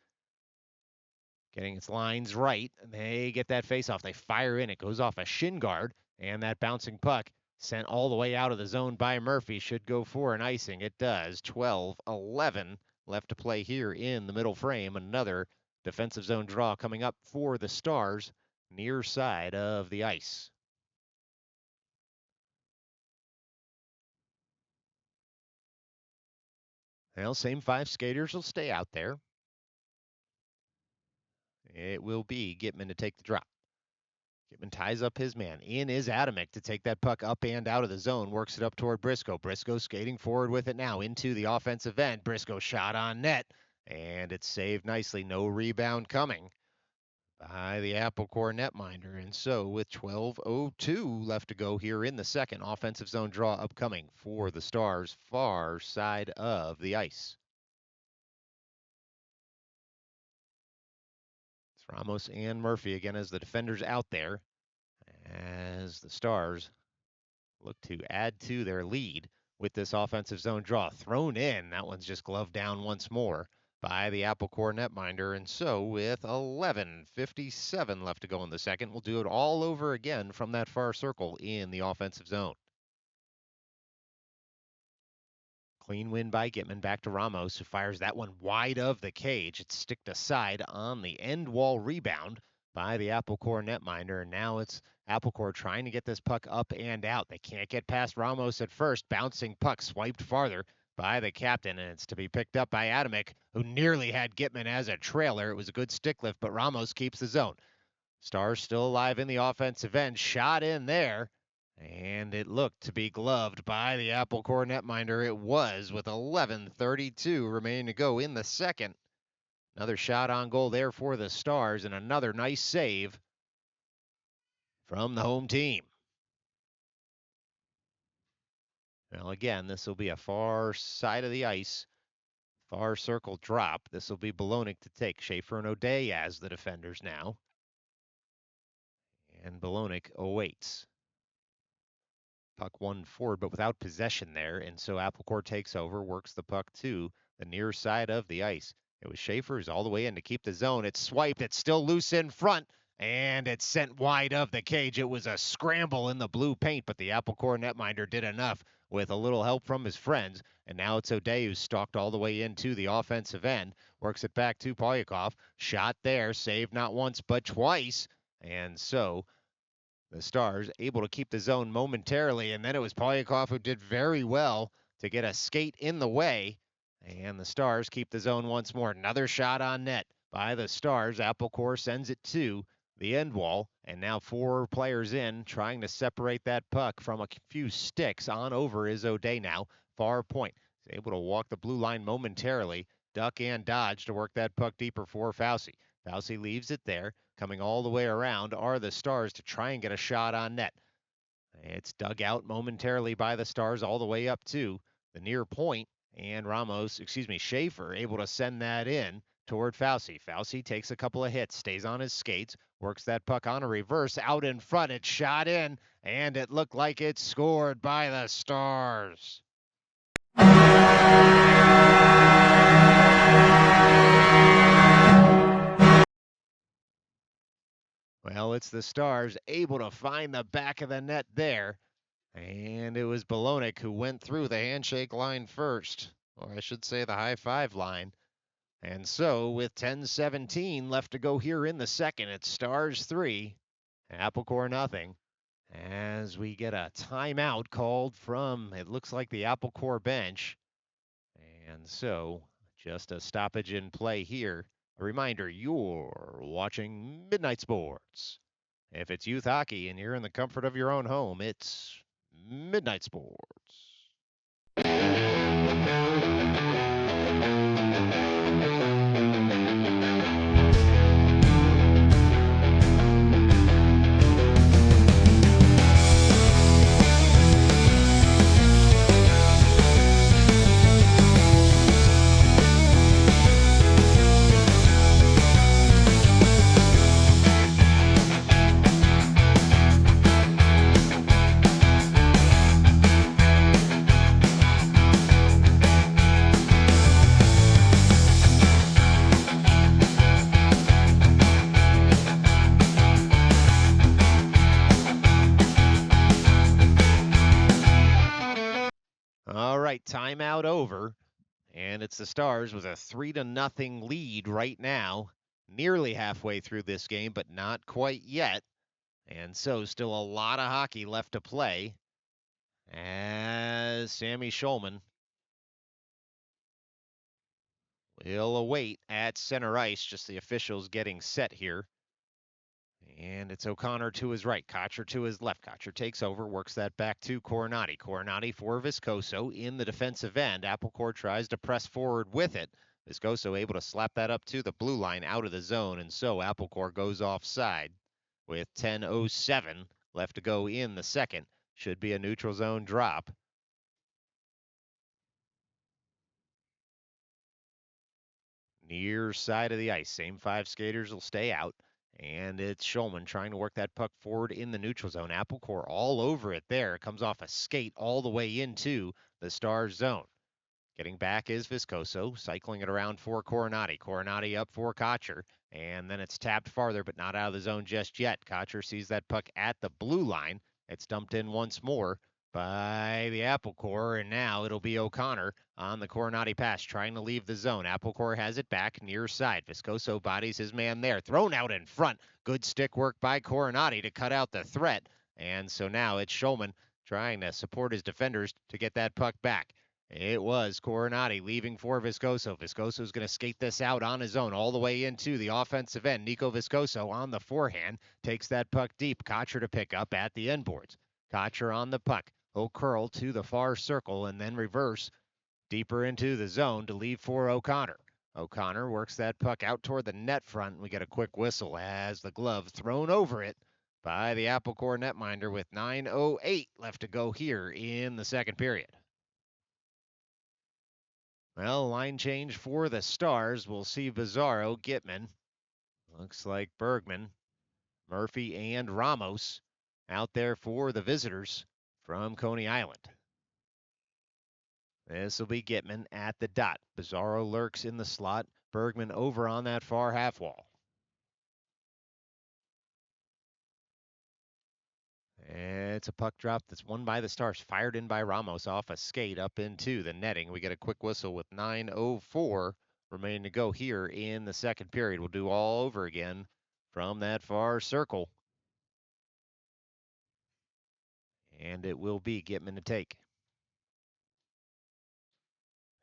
getting its lines right, and they get that face-off. They fire in. It goes off a shin guard, and that bouncing puck sent all the way out of the zone by Murphy should go for an icing. It does. 12-11 left to play here in the middle frame. Another defensive zone draw coming up for the Stars near side of the ice. Well, same 5 skaters will stay out there. It will be Gitman to take the drop. Gitman ties up his man. In is Adamek to take that puck up and out of the zone. Works it up toward Briscoe. Briscoe skating forward with it now into the offensive end. Briscoe shot on net, and it's saved nicely. No rebound coming by the Apple Core netminder. And so with 12:02 left to go here in the second, offensive zone draw upcoming for the Stars far side of the ice. It's Ramos and Murphy again as the defenders out there as the Stars look to add to their lead with this offensive zone draw. Thrown in, that one's just gloved down once more by the Apple Core netminder. And so with 11:57 left to go in the second, we'll do it all over again from that far circle in the offensive zone. Clean win by Gitman, back to Ramos, who fires that one wide of the cage. It's sticked aside on the end wall rebound by the Apple Core netminder, and now it's Apple Core trying to get this puck up and out. They can't get past Ramos at first. Bouncing puck swiped farther by the captain, and it's to be picked up by Adamek, who nearly had Gitman as a trailer. It was a good stick lift, but Ramos keeps the zone. Stars still alive in the offensive end. Shot in there, and it looked to be gloved by the Apple Core netminder. It was, with 11:32 remaining to go in the second. Another shot on goal there for the Stars, and another nice save from the home team. Well, again, this will be a far side of the ice, far circle drop. This will be Bolognic to take. Schaefer and O'Day as the defenders now. And Bolognic awaits. Puck one forward, but without possession there, and so Apple Core takes over, works the puck to the near side of the ice. It was Schaefer who's all the way in to keep the zone. It's swiped. It's still loose in front, and it's sent wide of the cage. It was a scramble in the blue paint, but the Apple Core netminder did enough with a little help from his friends, and now it's O'Day who's stalked all the way into the offensive end. Works it back to Polyakov. Shot there, saved not once but twice, and so the Stars able to keep the zone momentarily, and then it was Polyakov who did very well to get a skate in the way, and the Stars keep the zone once more. Another shot on net by the Stars. Apple Core sends it to the end wall, and now 4 players in, trying to separate that puck from a few sticks. On over is O'Day now, far point. He's able to walk the blue line momentarily, duck and dodge to work that puck deeper for Fauci. Fauci leaves it there. Coming all the way around are the Stars to try and get a shot on net. It's dug out momentarily by the Stars all the way up to the near point, and Schaefer able to send that in toward Fauci. Fauci takes a couple of hits, stays on his skates, works that puck on a reverse out in front. It's shot in, and it looked like it's scored by the Stars. Well, it's the Stars able to find the back of the net there. And it was Bolognic who went through the handshake line first, or I should say the high five line. And so, with 10:17 left to go here in the second, it's Stars 3, Applecore nothing. As we get a timeout called from, it looks like the Applecore bench. And so, just a stoppage in play here. A reminder, you're watching Midnight Sports. If it's youth hockey and you're in the comfort of your own home, it's Midnight Sports. All right, timeout over. And it's the Stars with a 3-0 lead right now. Nearly halfway through this game, but not quite yet. And so still a lot of hockey left to play as Sammy Schulman will await at center ice, just the officials getting set here. And it's O'Connor to his right, Kotcher to his left. Kotcher takes over, works that back to Coronati. Coronati for Viscoso in the defensive end. Applecore tries to press forward with it. Viscoso able to slap that up to the blue line out of the zone, and so Applecore goes offside with 10:07 left to go in the second. Should be a neutral zone drop. Near side of the ice. Same 5 skaters will stay out. And it's Schulman trying to work that puck forward in the neutral zone. Applecore all over it there. It comes off a skate all the way into the Stars zone. Getting back is Viscoso, cycling it around for Coronati. Coronati up for Kotcher, and then it's tapped farther, but not out of the zone just yet. Kotcher sees that puck at the blue line. It's dumped in once more by the Applecore, and now it'll be O'Connor on the Coronati pass, trying to leave the zone. Applecore has it back near side. Viscoso bodies his man there, thrown out in front. Good stick work by Coronati to cut out the threat, and so now it's Schulman trying to support his defenders to get that puck back. It was Coronati leaving for Viscoso. Viscoso's going to skate this out on his own all the way into the offensive end. Nico Viscoso on the forehand takes that puck deep. Kotcher to pick up at the end boards. Kotcher on the puck. He'll curl to the far circle and then reverse deeper into the zone to leave for O'Connor. O'Connor works that puck out toward the net front. We get a quick whistle as the glove thrown over it by the Applecore netminder with 9:08 left to go here in the second period. Well, line change for the Stars. We'll see Bizarro, Gitman. Looks like Bergman, Murphy, and Ramos out there for the visitors from Coney Island. This will be Gitman at the dot. Bizarro lurks in the slot. Bergman over on that far half wall. It's a puck drop that's won by the Stars, fired in by Ramos off a skate up into the netting. We get a quick whistle with 9:04 remaining to go here in the second period. We'll do all over again from that far circle. And it will be Gitman to take.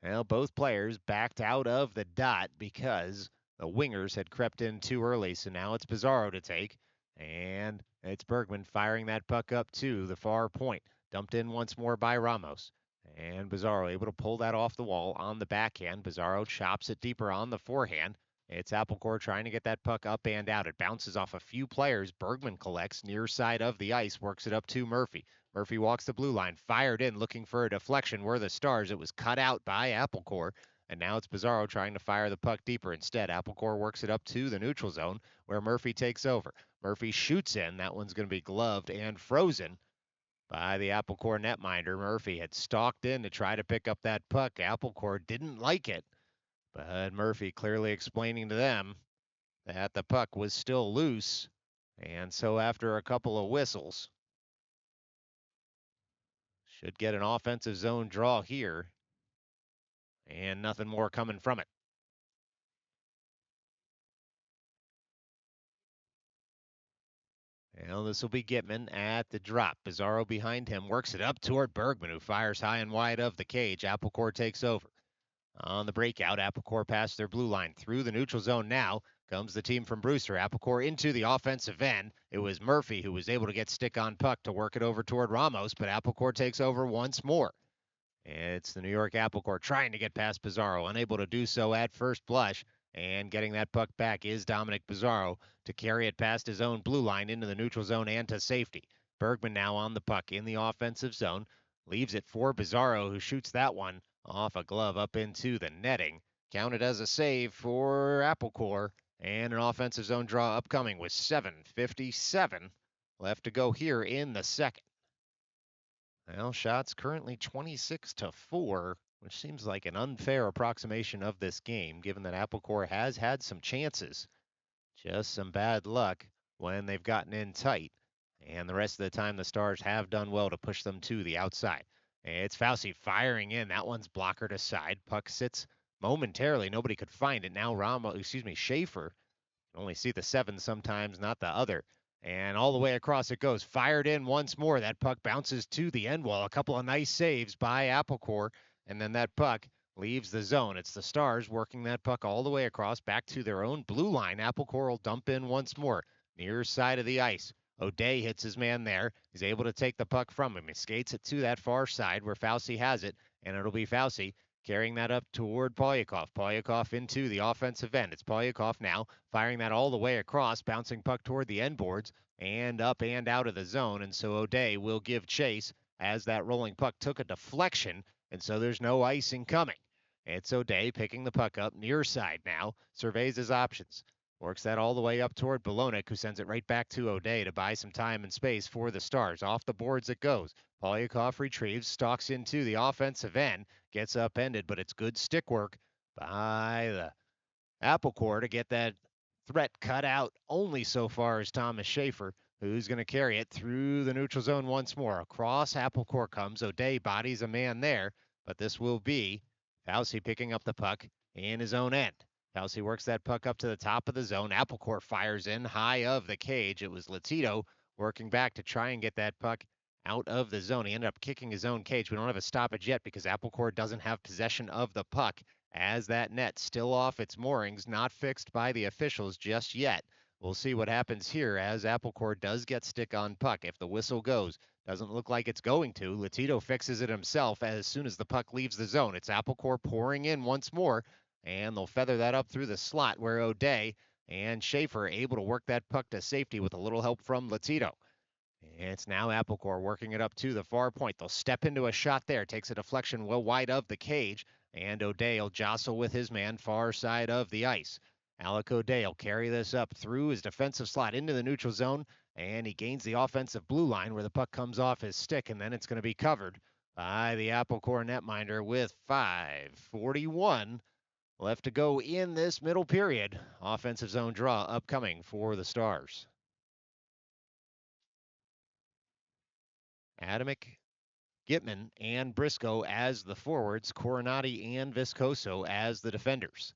Well, both players backed out of the dot because The wingers had crept in too early, so now it's Pizarro to take. And it's Bergman firing that puck up to the far point. Dumped in once more by Ramos. And Pizarro able to pull that off the wall on the backhand. Pizarro chops it deeper on the forehand. It's Applecore trying to get that puck up and out. It bounces off a few players. Bergman collects near side of the ice, works it up to Murphy. Murphy walks the blue line, fired in, looking for a deflection. Were the Stars. It was cut out by Applecore. And now it's Pizarro trying to fire the puck deeper. Instead, Applecore works it up to the neutral zone where Murphy takes over. Murphy shoots in. That one's going to be gloved and frozen by the Applecore netminder. Murphy had stalked in to try to pick up that puck. Applecore didn't like it, but Murphy clearly explaining to them that the puck was still loose. And so after a couple of whistles, should get an offensive zone draw here, and nothing more coming from it. Well, this will be Gitman at the drop. Pizarro behind him works it up toward Bergman, who fires high and wide of the cage. Applecore takes over. On the breakout, Applecore past their blue line through the neutral zone now. Comes the team from Brewster. Applecore into the offensive end. It was Murphy who was able to get stick on puck to work it over toward Ramos, but Applecore takes over once more. It's the New York Applecore trying to get past Pizarro, unable to do so at first blush. And getting that puck back is Dominic Pizarro to carry it past his own blue line into the neutral zone and to safety. Bergman now on the puck in the offensive zone. Leaves it for Pizarro, who shoots that one off a glove up into the netting. Counted as a save for Applecore. And an offensive zone draw upcoming with 7:57 left to go here in the second. Well, shots currently 26-4, which seems like an unfair approximation of this game, given that Applecore has had some chances. Just some bad luck when they've gotten in tight. And the rest of the time, the Stars have done well to push them to the outside. It's Fauci firing in. That one's blockered aside. Puck sits momentarily. Nobody could find it. Now Schaefer can only see the 7 sometimes, not the other. And all the way across it goes. Fired in once more. That puck bounces to the end wall. A couple of nice saves by Applecore. And then that puck leaves the zone. It's the Stars working that puck all the way across back to their own blue line. Applecore will dump in once more. Near side of the ice. O'Day hits his man there. He's able to take the puck from him. He skates it to that far side where Fauci has it. And it'll be Fauci carrying that up toward Polyakov. Polyakov into the offensive end. It's Polyakov now firing that all the way across, bouncing puck toward the end boards and up and out of the zone. And so O'Day will give chase as that rolling puck took a deflection. And so there's no icing coming. It's O'Day picking the puck up near side now, surveys his options. Works that all the way up toward Bolonik, who sends it right back to O'Day to buy some time and space for the Stars. Off the boards it goes. Polyakov retrieves, stalks into the offensive end, gets upended, but it's good stick work by the Applecore to get that threat cut out only so far as Thomas Schaefer, who's going to carry it through the neutral zone once more. Across Applecore comes. O'Day bodies a man there, but this will be Fauci picking up the puck in his own end. Fauci works that puck up to the top of the zone. Applecore fires in high of the cage. It was Latito working back to try and get that puck out of the zone. He ended up kicking his own cage. We don't have a stoppage yet because Applecore doesn't have possession of the puck as that net still off its moorings, not fixed by the officials just yet. We'll see what happens here as Applecore does get stick on puck. If the whistle goes, doesn't look like it's going to. Latito fixes it himself as soon as the puck leaves the zone. It's Applecore pouring in once more, and they'll feather that up through the slot where O'Day and Schaefer are able to work that puck to safety with a little help from Latito. It's now Applecore working it up to the far point. They'll step into a shot there. Takes a deflection well wide of the cage. And O'Day will jostle with his man far side of the ice. Alec O'Day will carry this up through his defensive slot into the neutral zone. And he gains the offensive blue line where the puck comes off his stick. And then it's going to be covered by the Applecore netminder with 5:41 left to go in this middle period. Offensive zone draw upcoming for the Stars. Adamick, Gitman, and Briscoe as the forwards, Coronati and Viscoso as the defenders.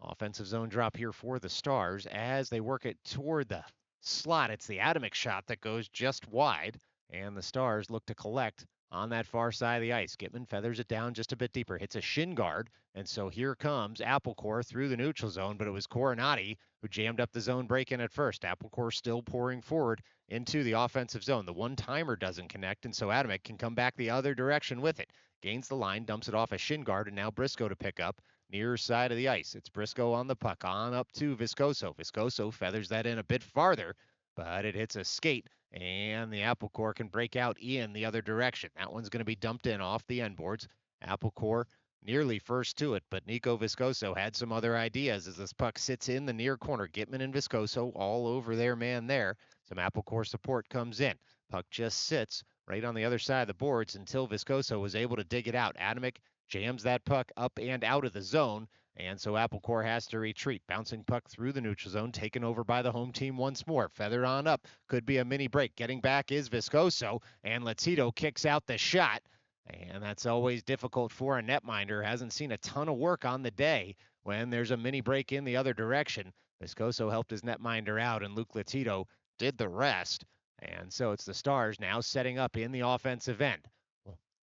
Offensive zone drop here for the Stars as they work it toward the slot. It's the Adamick shot that goes just wide, and the Stars look to collect on that far side of the ice. Gitman feathers it down just a bit deeper, hits a shin guard, and so here comes Applecore through the neutral zone, but it was Coronati who jammed up the zone break-in at first. Applecore still pouring forward into the offensive zone. The one-timer doesn't connect, and so Adamek can come back the other direction with it. Gains the line, dumps it off a shin guard, and now Briscoe to pick up near side of the ice. It's Briscoe on the puck, on up to Viscoso. Viscoso feathers that in a bit farther, but it hits a skate, and the Applecore can break out in the other direction. That one's going to be dumped in off the end boards. Applecore nearly first to it, but Nico Viscoso had some other ideas as this puck sits in the near corner. Gitman and Viscoso all over their man there. Some Applecore support comes in. Puck just sits right on the other side of the boards until Viscoso was able to dig it out. Adamek jams that puck up and out of the zone, and so Applecore has to retreat. Bouncing puck through the neutral zone, taken over by the home team once more. Feathered on up, could be a mini break. Getting back is Viscoso, and Latito kicks out the shot. And that's always difficult for a netminder. Hasn't seen a ton of work on the day when there's a mini break in the other direction. Viscoso helped his netminder out, and Luke Latito did the rest. And so it's the Stars now setting up in the offensive end.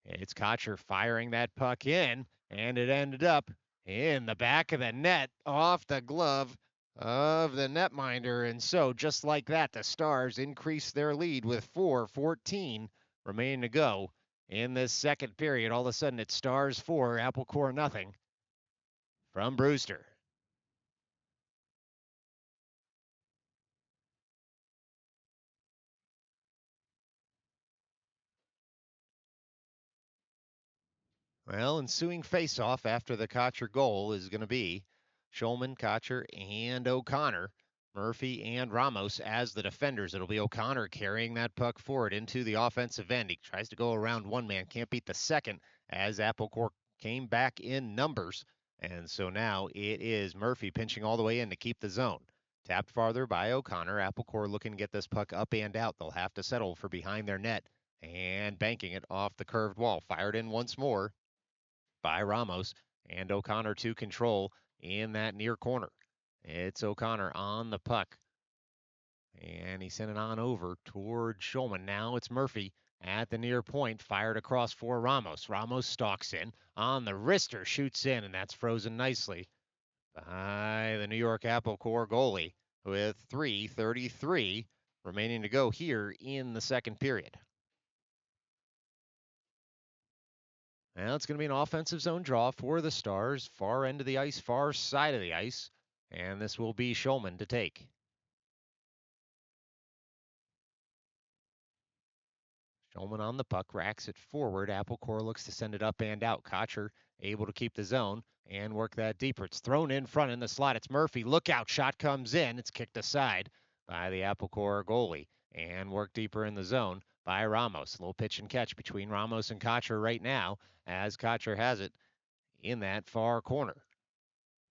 It's Kocher firing that puck in, and it ended up in the back of the net off the glove of the netminder. And so just like that, the Stars increase their lead with 4:14 remaining to go in this second period. All of a sudden, it's Stars 4, Applecore nothing from Brewster. Well, ensuing face-off after the Kocher goal is going to be Schulman, Kocher, and O'Connor. Murphy and Ramos as the defenders. It'll be O'Connor carrying that puck forward into the offensive end. He tries to go around one man, can't beat the second as Applecore came back in numbers. And so now it is Murphy pinching all the way in to keep the zone. Tapped farther by O'Connor. Applecore looking to get this puck up and out. They'll have to settle for behind their net and banking it off the curved wall. Fired in once more by Ramos, and O'Connor to control in that near corner. It's O'Connor on the puck, and he sent it on over toward Schulman. Now it's Murphy at the near point, fired across for Ramos. Ramos stalks in on the wrister, shoots in, and that's frozen nicely by the New York Applecore goalie with 3:33 remaining to go here in the second period. Now it's going to be an offensive zone draw for the Stars, far end of the ice, far side of the ice, and this will be Schulman to take. Schulman on the puck, racks it forward. Applecore looks to send it up and out. Kocher able to keep the zone and work that deeper. It's thrown in front in the slot. It's Murphy. Look out. Shot comes in. It's kicked aside by the Applecore goalie and worked deeper in the zone by Ramos. A little pitch and catch between Ramos and Kocher right now as Kocher has it in that far corner.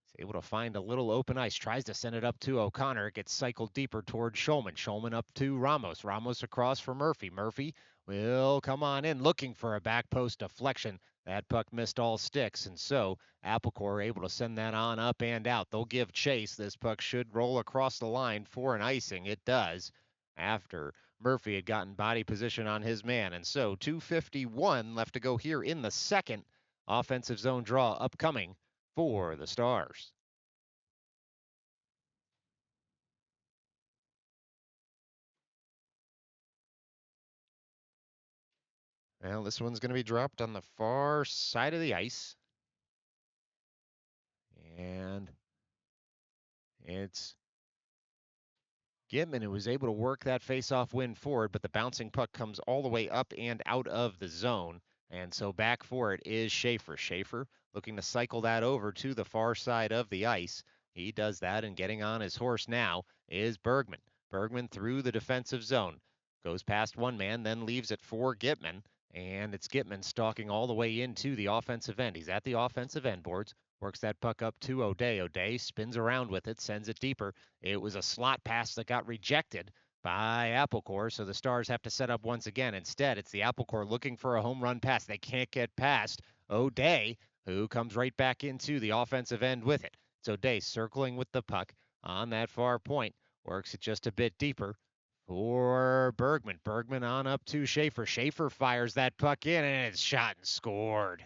He's able to find a little open ice, tries to send it up to O'Connor. It gets cycled deeper toward Schulman. Schulman up to Ramos. Ramos across for Murphy. Murphy will come on in looking for a back post deflection. That puck missed all sticks, and so Applecore able to send that on up and out. They'll give chase. This puck should roll across the line for an icing. It does after Murphy had gotten body position on his man. And so 2:51 left to go here in the second. Offensive zone draw upcoming for the Stars. Well, this one's going to be dropped on the far side of the ice. And it's Gitman who was able to work that face-off win forward, but the bouncing puck comes all the way up and out of the zone. And so back for it is Schaefer. Schaefer looking to cycle that over to the far side of the ice. He does that, and getting on his horse now is Bergman. Bergman through the defensive zone. Goes past one man, then leaves it for Gitman. And it's Gitman stalking all the way into the offensive end. He's at the offensive end boards. Works that puck up to O'Day. O'Day spins around with it, sends it deeper. It was a slot pass that got rejected by Applecore, so the Stars have to set up once again. Instead, it's the Applecore looking for a home run pass. They can't get past O'Day, who comes right back into the offensive end with it. It's O'Day circling with the puck on that far point. Works it just a bit deeper for Bergman. Bergman on up to Schaefer. Schaefer fires that puck in, and it's shot and scored.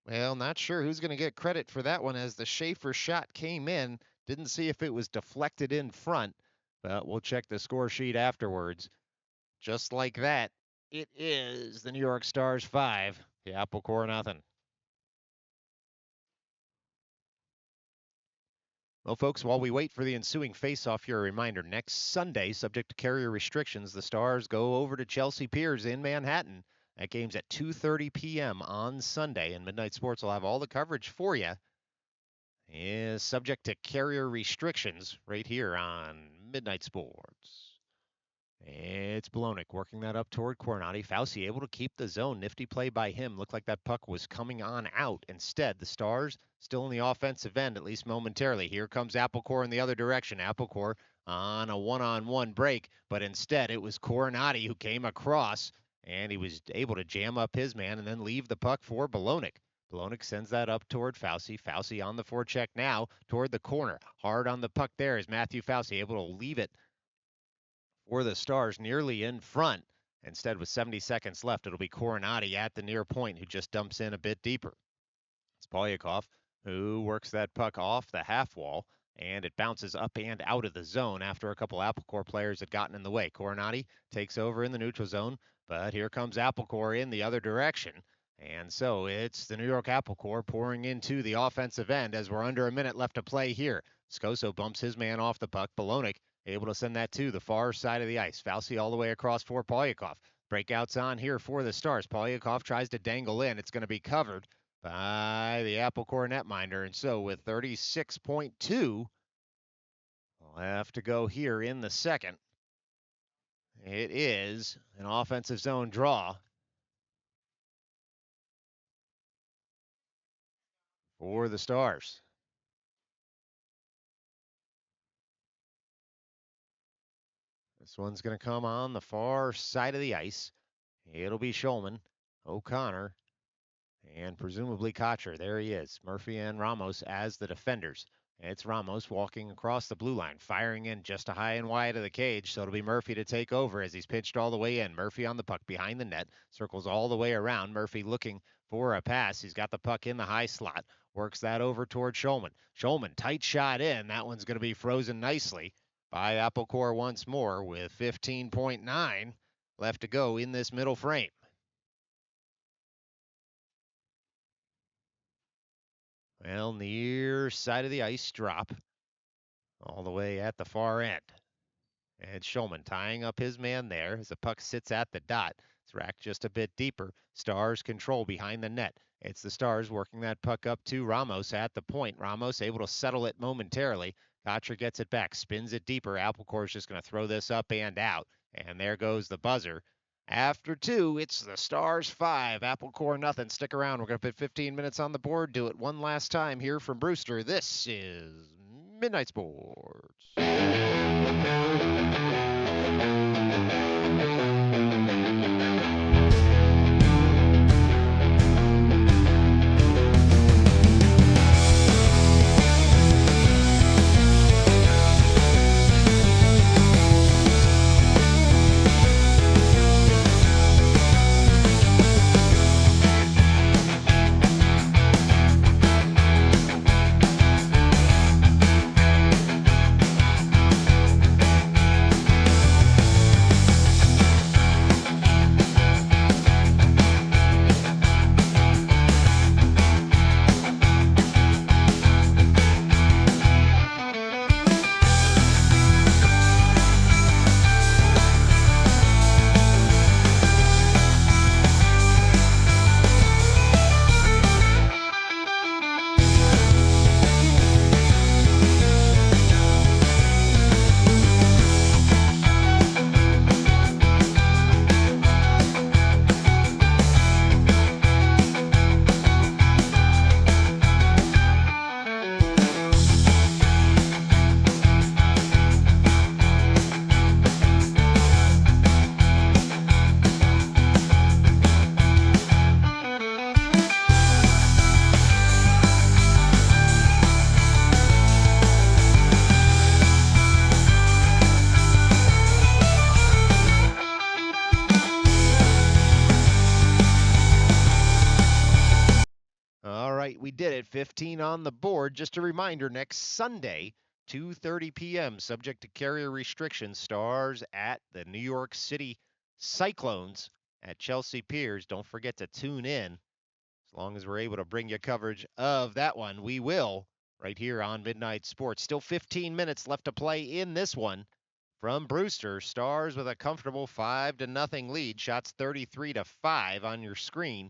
Well, not sure who's going to get credit for that one, as the Schaefer shot came in. Didn't see if it was deflected in front, but we'll check the score sheet afterwards. Just like that, it is the New York Stars 5, the Apple Corps nothing. Well, folks, while we wait for the ensuing face-off, here a reminder, next Sunday, subject to carrier restrictions, the Stars go over to Chelsea Piers in Manhattan. That game's at 2:30 p.m. on Sunday, and Midnight Sports will have all the coverage for you. Is subject to carrier restrictions right here on Midnight Sports. It's Blonick working that up toward Coronati. Fauci able to keep the zone. Nifty play by him. Looked like that puck was coming on out. Instead, the Stars still in the offensive end, at least momentarily. Here comes Apple Corps in the other direction. Apple Corps on a one-on-one break, but instead it was Coronati who came across, and he was able to jam up his man and then leave the puck for Blonick. Blonick sends that up toward Fauci. Fauci on the forecheck now toward the corner. Hard on the puck there is Matthew Fauci, able to leave it for the Stars nearly in front. Instead, with 70 seconds left, it'll be Coronati at the near point who just dumps in a bit deeper. It's Polyakov who works that puck off the half wall, and it bounces up and out of the zone after a couple Apple Corps players had gotten in the way. Coronati takes over in the neutral zone, but here comes Apple Corps in the other direction. And so it's the New York Apple Corps pouring into the offensive end as we're under a minute left to play here. Scoso bumps his man off the puck. Bolonic able to send that to the far side of the ice. Fauci all the way across for Polyakov. Breakouts on here for the Stars. Polyakov tries to dangle in. It's going to be covered by the Apple Corps netminder. And so with 36.2 left to go here in the second, it is an offensive zone draw for the Stars. This one's going to come on the far side of the ice. It'll be Schulman, O'Connor, and presumably Kotcher. There he is. Murphy and Ramos as the defenders. It's Ramos walking across the blue line, firing in just a high and wide of the cage. So it'll be Murphy to take over as he's pitched all the way in. Murphy on the puck behind the net, circles all the way around. Murphy looking for a pass. He's got the puck in the high slot, works that over toward Schulman. Schulman, tight shot in. That one's going to be frozen nicely by Apple Corps once more with 15.9 left to go in this middle frame. Well, near side of the ice drop all the way at the far end. And Schulman tying up his man there as the puck sits at the dot. It's racked just a bit deeper. Stars control behind the net. It's the Stars working that puck up to Ramos at the point. Ramos able to settle it momentarily. Kotcher gets it back, spins it deeper. Apple Corps is just going to throw this up and out. And there goes the buzzer. After 2, it's the Stars 5, Apple Corps nothing. Stick around. We're going to put 15 minutes on the board. Do it one last time here from Brewster. This is Midnight Sports. we did it. 15 on the board. Just a reminder, next Sunday, 2:30 p.m., subject to carrier restrictions, Stars at the New York City Cyclones at Chelsea Piers. Don't forget to tune in. As long as we're able to bring you coverage of that one, we will right here on Midnight Sports. Still 15 minutes left to play in this one. From Brewster, Stars with a comfortable 5-0 lead. Shots 33-5 on your screen.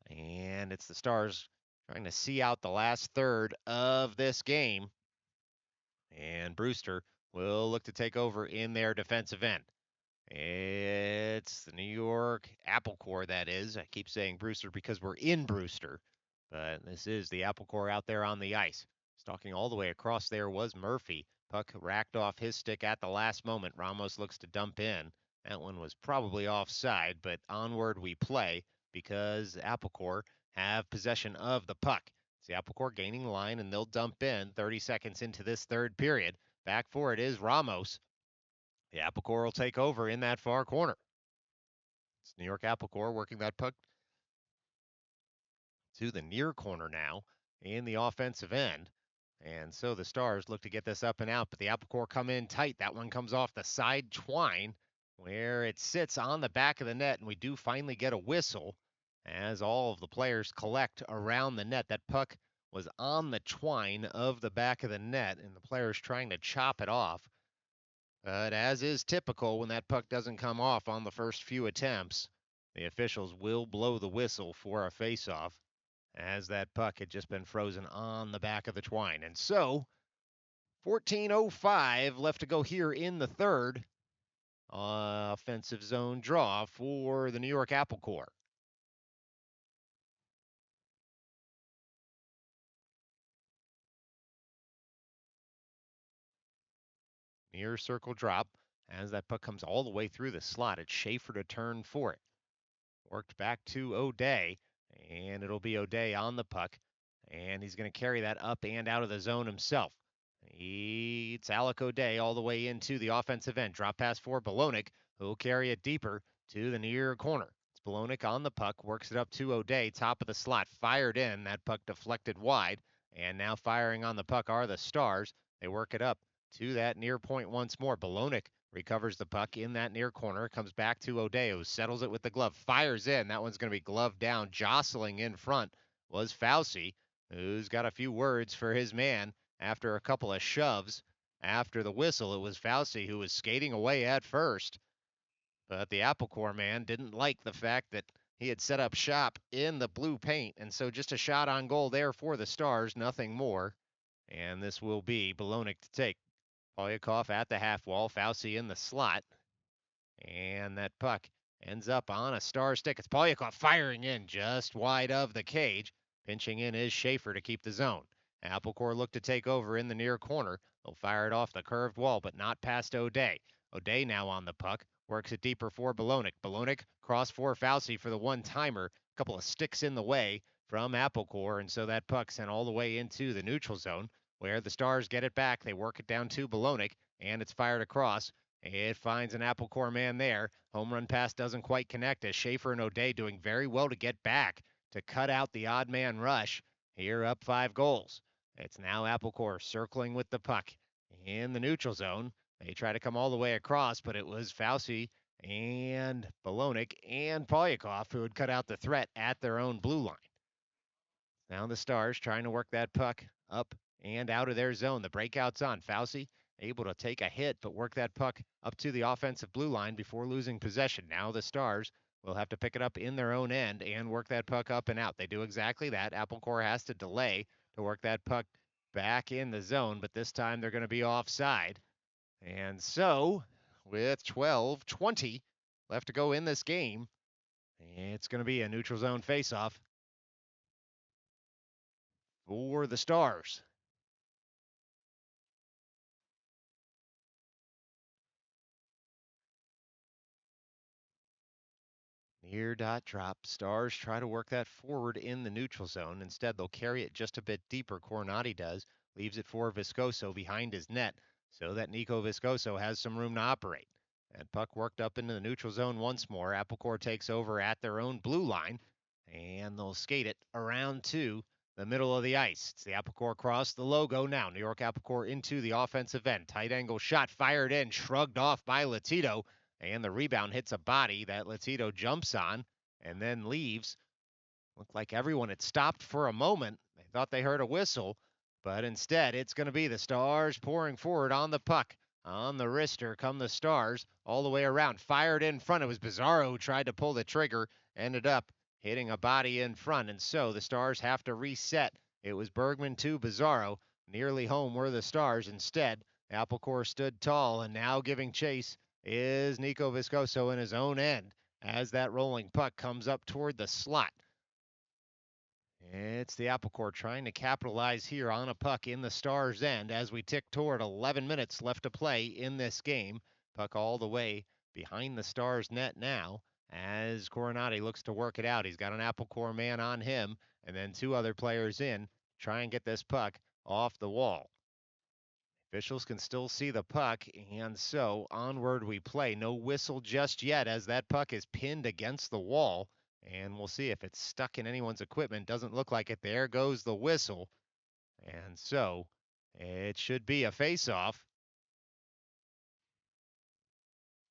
And it's the Stars trying to see out the last third of this game. And Brewster will look to take over in their defensive end. It's the New York Apple Core, that is. I keep saying Brewster because we're in Brewster, but this is the Apple Core out there on the ice. Stalking all the way across there was Murphy. Puck racked off his stick at the last moment. Ramos looks to dump in. That one was probably offside, but onward we play because Apple Core have possession of the puck. It's the Apple Core gaining the line, and they'll dump in 30 seconds into this third period. Back for it is Ramos. The Apple Core will take over in that far corner. It's New York Apple Core working that puck to the near corner now in the offensive end. And so the Stars look to get this up and out, but the Apple Core come in tight. That one comes off the side twine where it sits on the back of the net, and we do finally get a whistle as all of the players collect around the net. That puck was on the twine of the back of the net, and the players trying to chop it off. But as is typical, when that puck doesn't come off on the first few attempts, the officials will blow the whistle for a face-off, as that puck had just been frozen on the back of the twine. And so, 14:05 left to go here in the third. Offensive zone draw for the New York Apple Core. Near circle drop. As that puck comes all the way through the slot, it's Schaefer to turn for it. Worked back to O'Day, and it'll be O'Day on the puck, and he's going to carry that up and out of the zone himself. It's Alec O'Day all the way into the offensive end. Drop pass for Bolognic, who'll carry it deeper to the near corner. It's Bolognic on the puck, works it up to O'Day, top of the slot, fired in. That puck deflected wide, and now firing on the puck are the Stars. They work it up to that near point once more. Bolognic recovers the puck in that near corner, comes back to O'Day, who settles it with the glove, fires in. That one's going to be gloved down. Jostling in front was Fauci, who's got a few words for his man after a couple of shoves. After the whistle, it was Fauci who was skating away at first. But the Apple Core man didn't like the fact that he had set up shop in the blue paint. And so just a shot on goal there for the Stars, nothing more. And this will be Bolognic to take. Polyakov at the half wall, Fauci in the slot. And that puck ends up on a Star stick. It's Polyakov firing in just wide of the cage. Pinching in is Schaefer to keep the zone. Apple Core look to take over in the near corner. They'll fire it off the curved wall, but not past O'Day. O'Day now on the puck. Works it deeper for Bolognic. Bolognic cross for Fauci for the one-timer. A couple of sticks in the way from Apple Core, and so that puck sent all the way into the neutral zone, where the Stars get it back. They work it down to Bolognic, and it's fired across. It finds an Apple Core man there. Home run pass doesn't quite connect, as Schaefer and O'Day doing very well to get back to cut out the odd man rush. Here up 5 goals. It's now Apple Core circling with the puck in the neutral zone. They try to come all the way across, but it was Fauci and Bolognic and Polyakov who had cut out the threat at their own blue line. Now the Stars trying to work that puck up and out of their zone. The breakout's on. Fauci able to take a hit, but work that puck up to the offensive blue line before losing possession. Now the Stars will have to pick it up in their own end and work that puck up and out. They do exactly that. Apple Core has to delay to work that puck back in the zone, but this time they're going to be offside. And so, with 12:20 left to go in this game, it's going to be a neutral zone faceoff for the Stars. Near dot drop. Stars try to work that forward in the neutral zone. Instead, they'll carry it just a bit deeper. Cornati does. Leaves it for Viscoso behind his net so that Nico Viscoso has some room to operate. That puck worked up into the neutral zone once more. Apple Core takes over at their own blue line, and they'll skate it around to the middle of the ice. It's the Apple Core cross, the logo now. New York Apple Core into the offensive end. Tight angle shot fired in, shrugged off by Latito, and the rebound hits a body that Latito jumps on and then leaves. Looked like everyone had stopped for a moment. They thought they heard a whistle, but instead it's going to be the Stars pouring forward on the puck. On the wrister come the Stars all the way around. Fired in front. It was Bizarro who tried to pull the trigger. Ended up hitting a body in front, and so the Stars have to reset. It was Bergman to Bizarro. Nearly home were the Stars. Instead, Apple Core stood tall, and now giving chase is Nico Viscoso in his own end as that rolling puck comes up toward the slot. It's the Apple Core trying to capitalize here on a puck in the Stars' end as we tick toward 11 minutes left to play in this game. Puck all the way behind the Stars' net now as Coronati looks to work it out. He's got an Apple Core man on him and then two other players in. Try and get this puck off the wall. Officials can still see the puck, and so onward we play. No whistle just yet as that puck is pinned against the wall. And we'll see if it's stuck in anyone's equipment. Doesn't look like it. There goes the whistle. And so it should be a face-off.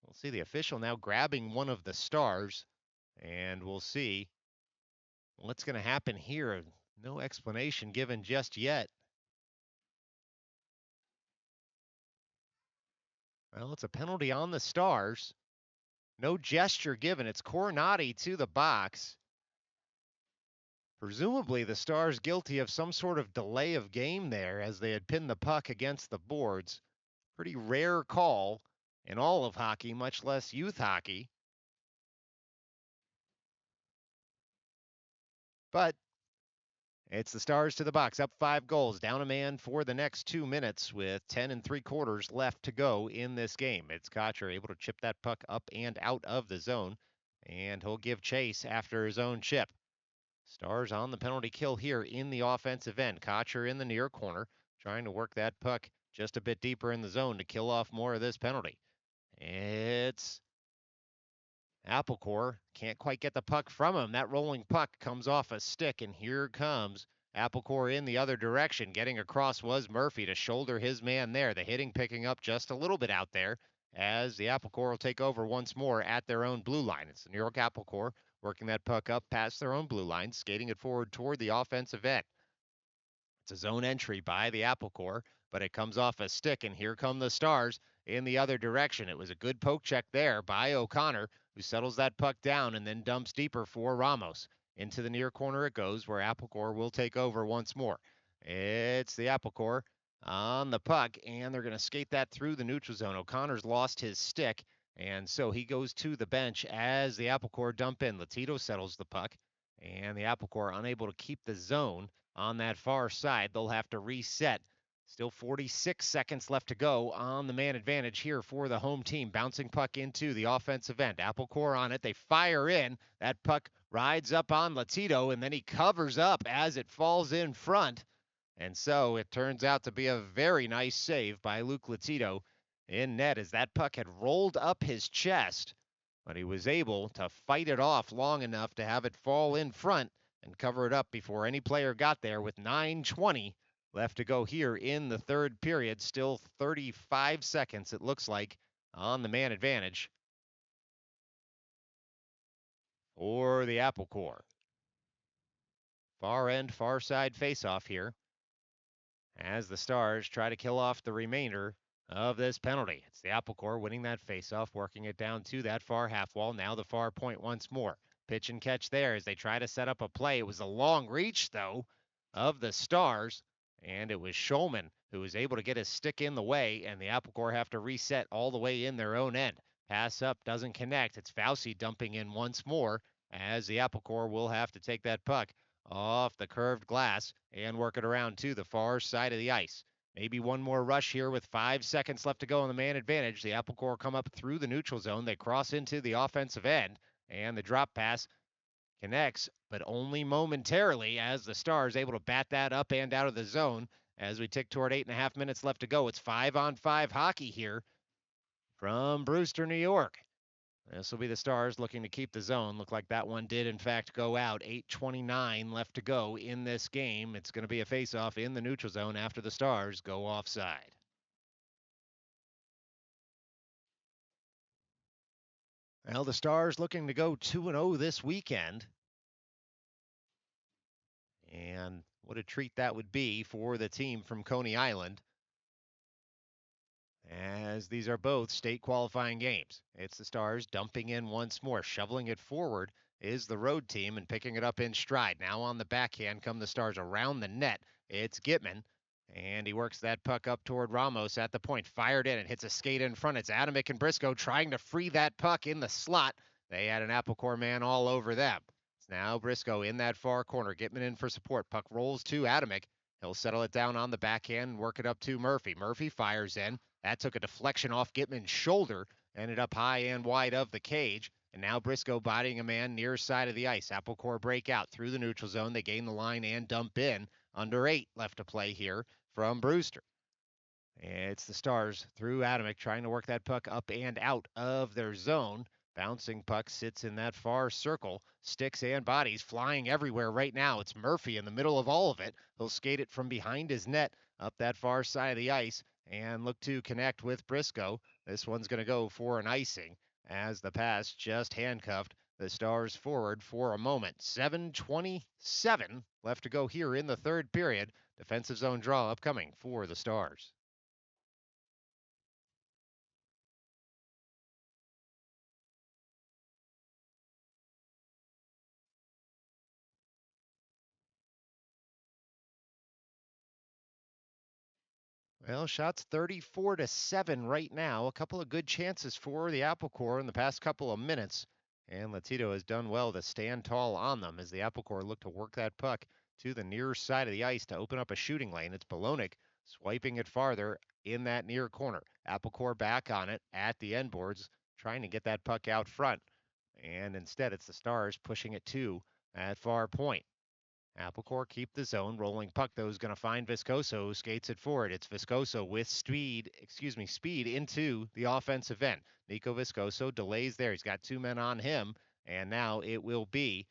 We'll see the official now grabbing one of the Stars. And we'll see what's going to happen here. No explanation given just yet. Well, it's a penalty on the Stars. No gesture given. It's Coronati to the box. Presumably, the Stars guilty of some sort of delay of game there as they had pinned the puck against the boards. Pretty rare call in all of hockey, much less youth hockey. But it's the Stars to the box, up 5 goals, down a man for the next 2 minutes with 10 3/4 left to go in this game. It's Kocher able to chip that puck up and out of the zone, and he'll give chase after his own chip. Stars on the penalty kill here in the offensive end. Kocher in the near corner, trying to work that puck just a bit deeper in the zone to kill off more of this penalty. It's Apple Core. Can't quite get the puck from him. That rolling puck comes off a stick, and here comes Apple Core in the other direction. Getting across was Murphy to shoulder his man there. The hitting picking up just a little bit out there as the Apple Core will take over once more at their own blue line. It's the New York Apple Core working that puck up past their own blue line, skating it forward toward the offensive end. It's a zone entry by the Apple Core, but it comes off a stick, and here come the Stars in the other direction. It was a good poke check there by O'Connor, who settles that puck down and then dumps deeper for Ramos. Into the near corner it goes, where Apple Core will take over once more. It's the Apple Core on the puck, and they're going to skate that through the neutral zone. O'Connor's lost his stick, and so he goes to the bench as the Apple Core dump in. Latito settles the puck, and the Apple Core unable to keep the zone on that far side. They'll have to reset. Still 46 seconds left to go on the man advantage here for the home team. Bouncing puck into the offensive end. Apple Core on it. They fire in. That puck rides up on Latito, and then he covers up as it falls in front. And so it turns out to be a very nice save by Luke Latito in net as that puck had rolled up his chest, but he was able to fight it off long enough to have it fall in front and cover it up before any player got there with 9:20 left to go here in the third period. Still 35 seconds, it looks like, on the man advantage for the Apple Core. Far end, far side faceoff here as the Stars try to kill off the remainder of this penalty. It's the Apple Core winning that faceoff, working it down to that far half wall. Now the far point once more. Pitch and catch there as they try to set up a play. It was a long reach, though, of the Stars, and it was Schulman who was able to get his stick in the way, and the Apple Core have to reset all the way in their own end. Pass up doesn't connect. It's Fauci dumping in once more as the Apple Core will have to take that puck off the curved glass and work it around to the far side of the ice. Maybe one more rush here with 5 seconds left to go on the man advantage. The Apple Core come up through the neutral zone. They cross into the offensive end, and the drop pass connects, but only momentarily as the Stars able to bat that up and out of the zone as we tick toward 8.5 minutes left to go. It's 5-on-5 hockey here from Brewster, New York. This will be the Stars looking to keep the zone. Look like that one did, in fact, go out. 8:29 left to go in this game. It's going to be a face-off in the neutral zone after the Stars go offside. Well, the Stars looking to go 2-0 this weekend. And what a treat that would be for the team from Coney Island, as these are both state qualifying games. It's the Stars dumping in once more, shoveling it forward is the road team and picking it up in stride. Now on the backhand come the Stars around the net. It's Gitman, and he works that puck up toward Ramos at the point. Fired in and hits a skate in front. It's Adamick and Briscoe trying to free that puck in the slot. They had an Apple Core man all over them. It's now Briscoe in that far corner. Gitman in for support. Puck rolls to Adamick. He'll settle it down on the backhand and work it up to Murphy. Murphy fires in. That took a deflection off Gitman's shoulder, ended up high and wide of the cage. And now Briscoe bodying a man near side of the ice. Apple Core breakout through the neutral zone. They gain the line and dump in. Under 8 left to play here from Brewster. It's the Stars through Adamick trying to work that puck up and out of their zone. Bouncing puck sits in that far circle. Sticks and bodies flying everywhere right now. It's Murphy in the middle of all of it. He'll skate it from behind his net up that far side of the ice and look to connect with Briscoe. This one's going to go for an icing as the pass just handcuffed the Stars forward for a moment. 7:27 left to go here in the third period. Defensive zone draw upcoming for the Stars. Well, shots 34-7 right now. A couple of good chances for the Apple Core in the past couple of minutes. And Latito has done well to stand tall on them as the Apple Core look to work that puck to the near side of the ice to open up a shooting lane. It's Bolonic swiping it farther in that near corner. Apple Core back on it at the end boards, trying to get that puck out front. And instead, it's the Stars pushing it to that far point. Applecore keep the zone. Rolling puck, though, is going to find Viscoso. Skates it forward. It's Viscoso with speed into the offensive end. Nico Viscoso delays there. He's got 2 men on him. And now it will be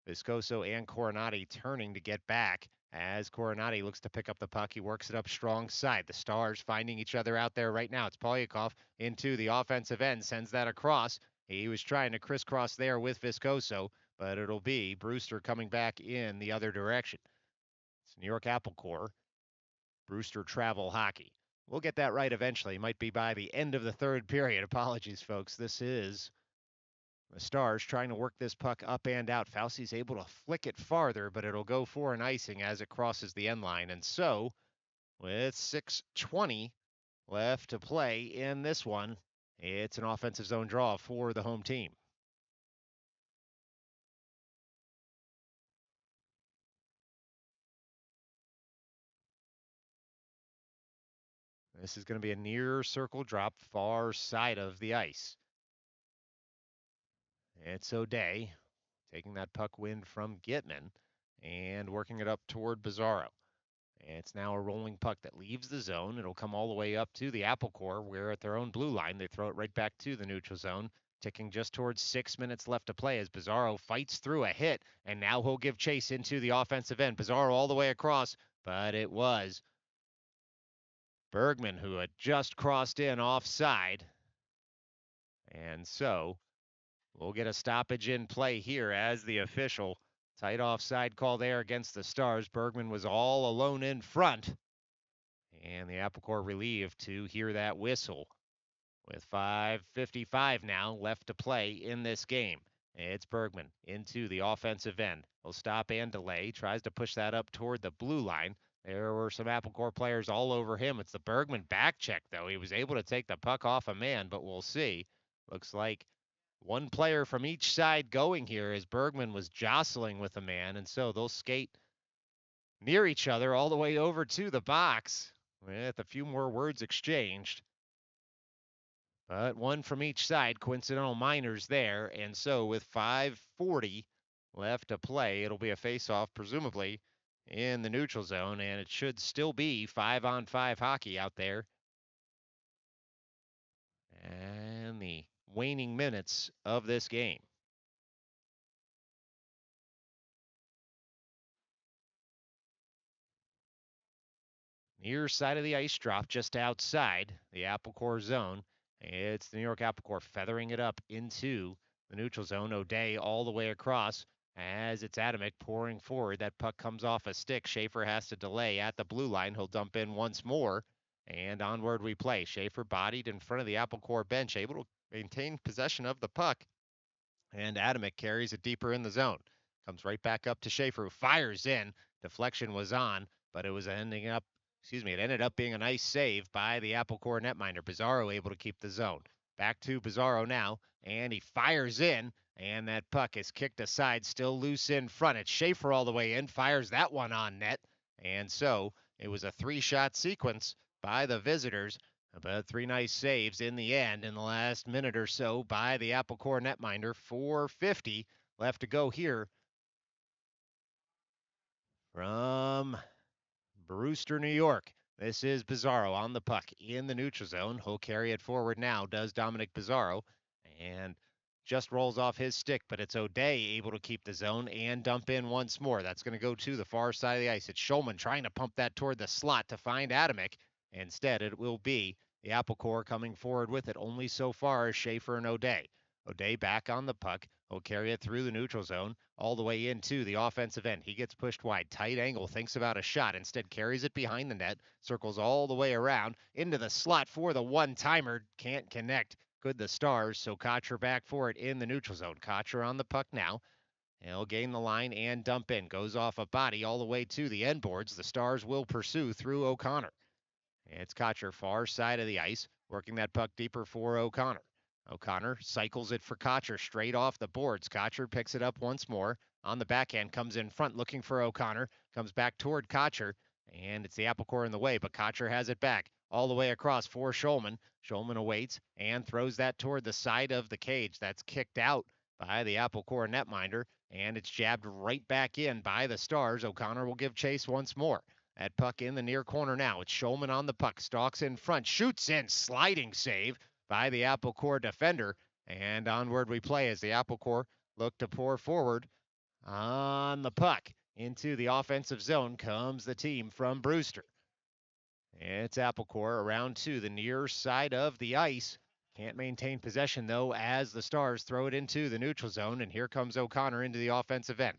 Viscoso and Coronati turning to get back as Coronati looks to pick up the puck. He works it up strong side. The Stars finding each other out there right now. It's Polyakov into the offensive end. Sends that across. He was trying to crisscross there with Viscoso, but it'll be Brewster coming back in the other direction. It's New York Apple Core, Brewster Travel Hockey. We'll get that right eventually. Might be by the end of the third period. Apologies, folks. This is the Stars trying to work this puck up and out. Fauci's able to flick it farther, but it'll go for an icing as it crosses the end line. And so, with 6:20 left to play in this one, it's an offensive zone draw for the home team. This is going to be a near circle drop, far side of the ice. It's O'Day taking that puck win from Gitman and working it up toward Bizarro. It's now a rolling puck that leaves the zone. It'll come all the way up to the Apple Core, where at their own blue line, they throw it right back to the neutral zone, ticking just towards 6 minutes left to play as Bizarro fights through a hit, and now he'll give chase into the offensive end. Bizarro all the way across, but it was Bergman who had just crossed in offside. And so we'll get a stoppage in play here as the official. Tight offside call there against the Stars. Bergman was all alone in front. And the Apple Core relieved to hear that whistle. With 5:55 now left to play in this game. It's Bergman into the offensive end. He'll stop and delay. Tries to push that up toward the blue line. There were some Apple Core players all over him. It's the Bergman back check, though. He was able to take the puck off a man, but we'll see. Looks like one player from each side going here as Bergman was jostling with a man, and so they'll skate near each other all the way over to the box with a few more words exchanged. But one from each side, coincidental minors there, and so with 5:40 left to play, it'll be a face-off, presumably in the neutral zone, and it should still be 5-on-5 hockey out there. And the waning minutes of this game. Near side of the ice drop just outside the apple core zone. It's the New York Apple Core feathering it up into the neutral zone. O'Day all the way across as it's Adamick pouring forward. That puck comes off a stick. Schaefer has to delay at the blue line. He'll dump in once more. And onward we play. Schaefer bodied in front of the Apple Core bench, able to maintain possession of the puck. And Adamick carries it deeper in the zone. Comes right back up to Schaefer, who fires in. Deflection was on, but it ended up being a nice save by the Apple Core netminder. Pizarro able to keep the zone. Back to Pizarro now, and he fires in, and that puck is kicked aside, still loose in front. It's Schaefer all the way in, fires that one on net, and so it was a 3-shot sequence by the visitors. But 3 nice saves in the end in the last minute or so by the Apple Core netminder. 4:50 left to go here from Brewster, New York. This is Pizarro on the puck in the neutral zone. He'll carry it forward now, does Dominic Pizarro, and just rolls off his stick, but it's O'Day able to keep the zone and dump in once more. That's going to go to the far side of the ice. It's Schulman trying to pump that toward the slot to find Adamick. Instead, it will be the Apple Core coming forward with it only so far as Schaefer and O'Day. O'Day back on the puck. He'll carry it through the neutral zone all the way into the offensive end. He gets pushed wide. Tight angle, thinks about a shot. Instead, carries it behind the net. Circles all the way around into the slot for the one-timer. Can't connect. Good the Stars, so Kotcher back for it in the neutral zone. Kotcher on the puck now. He'll gain the line and dump in. Goes off a body all the way to the end boards. The Stars will pursue through O'Connor. It's Kotcher, far side of the ice, working that puck deeper for O'Connor. O'Connor cycles it for Kotcher straight off the boards. Kotcher picks it up once more. On the backhand, comes in front looking for O'Connor. Comes back toward Kotcher, and it's the Apple Core in the way, but Kotcher has it back all the way across for Schulman. Schulman awaits and throws that toward the side of the cage. That's kicked out by the Apple Core netminder, and it's jabbed right back in by the Stars. O'Connor will give chase once more. That puck in the near corner now. It's Schulman on the puck. Stalks in front. Shoots in. Sliding save by the Apple Core defender. And onward we play as the Apple Core look to pour forward on the puck. Into the offensive zone comes the team from Brewster. It's Apple Core around to the near side of the ice. Can't maintain possession, though, as the Stars throw it into the neutral zone. And here comes O'Connor into the offensive end.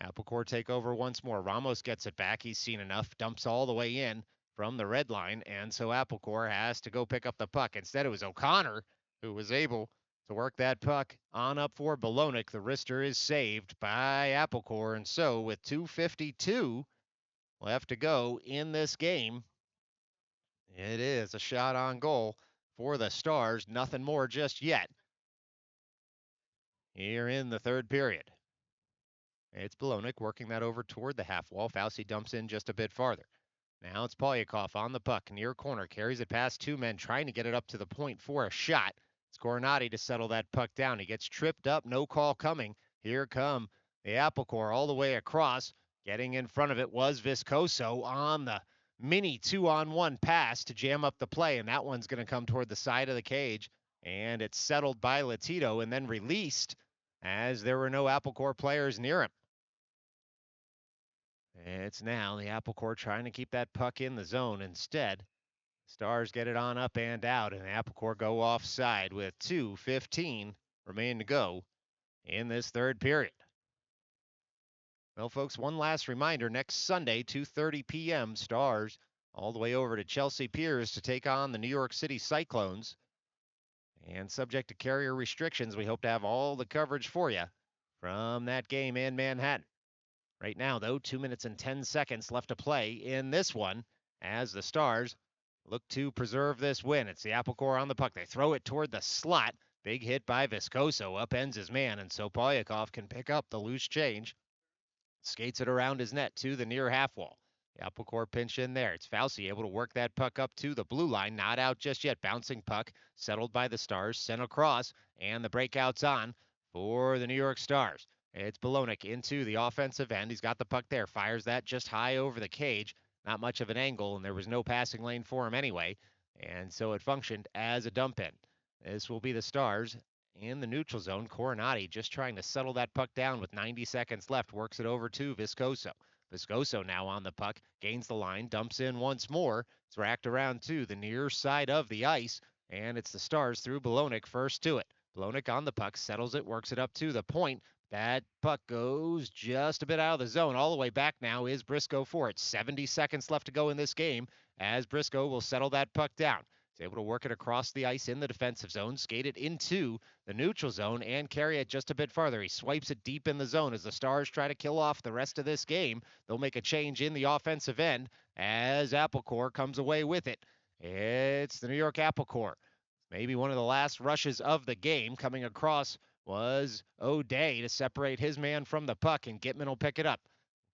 Apple Core take over once more. Ramos gets it back. He's seen enough. Dumps all the way in from the red line. And so Apple Core has to go pick up the puck. Instead, it was O'Connor who was able to work that puck on up for Bolognic. The wrister is saved by Apple Core. And so with 2:52 left to go in this game, it is a shot on goal for the Stars. Nothing more just yet here in the third period. It's Bolognic working that over toward the half wall. Fauci dumps in just a bit farther. Now it's Polyakov on the puck, near corner, carries it past 2 men, trying to get it up to the point for a shot. It's Coronati to settle that puck down. He gets tripped up, no call coming. Here come the Apple Core all the way across. Getting in front of it was Viscoso on the mini 2-on-1 pass to jam up the play, and that one's going to come toward the side of the cage, and it's settled by Latito and then released as there were no Apple Core players near him. It's now the Apple Core trying to keep that puck in the zone. Instead, Stars get it on up and out, and the Apple Core go offside with 2:15 remaining to go in this third period. Well, folks, one last reminder. Next Sunday, 2:30 p.m., Stars all the way over to Chelsea Piers to take on the New York City Cyclones. And subject to carrier restrictions, we hope to have all the coverage for you from that game in Manhattan. Right now, though, 2 minutes and 10 seconds left to play in this one as the Stars look to preserve this win. It's the Apple Core on the puck. They throw it toward the slot. Big hit by Viscoso. Upends his man, and so Polyakov can pick up the loose change. Skates it around his net to the near half wall. The Apple Core pinch in there. It's Fauci able to work that puck up to the blue line. Not out just yet. Bouncing puck settled by the Stars. Sent across, and the breakout's on for the New York Stars. It's Bolognic into the offensive end. He's got the puck there. Fires that just high over the cage. Not much of an angle, and there was no passing lane for him anyway. And so it functioned as a dump in. This will be the Stars in the neutral zone. Coronati just trying to settle that puck down with 90 seconds left. Works it over to Viscoso. Viscoso now on the puck, gains the line, dumps in once more. It's racked around to the near side of the ice, and it's the Stars through Bolognic first to it. Bolognic on the puck, settles it, works it up to the point. That puck goes just a bit out of the zone. All the way back now is Briscoe for it. 70 seconds left to go in this game as Briscoe will settle that puck down. He's able to work it across the ice in the defensive zone, skate it into the neutral zone, and carry it just a bit farther. He swipes it deep in the zone as the Stars try to kill off the rest of this game. They'll make a change in the offensive end as Applecore comes away with it. It's the New York Applecore. Maybe one of the last rushes of the game coming across was O'Day to separate his man from the puck, and Gitman will pick it up.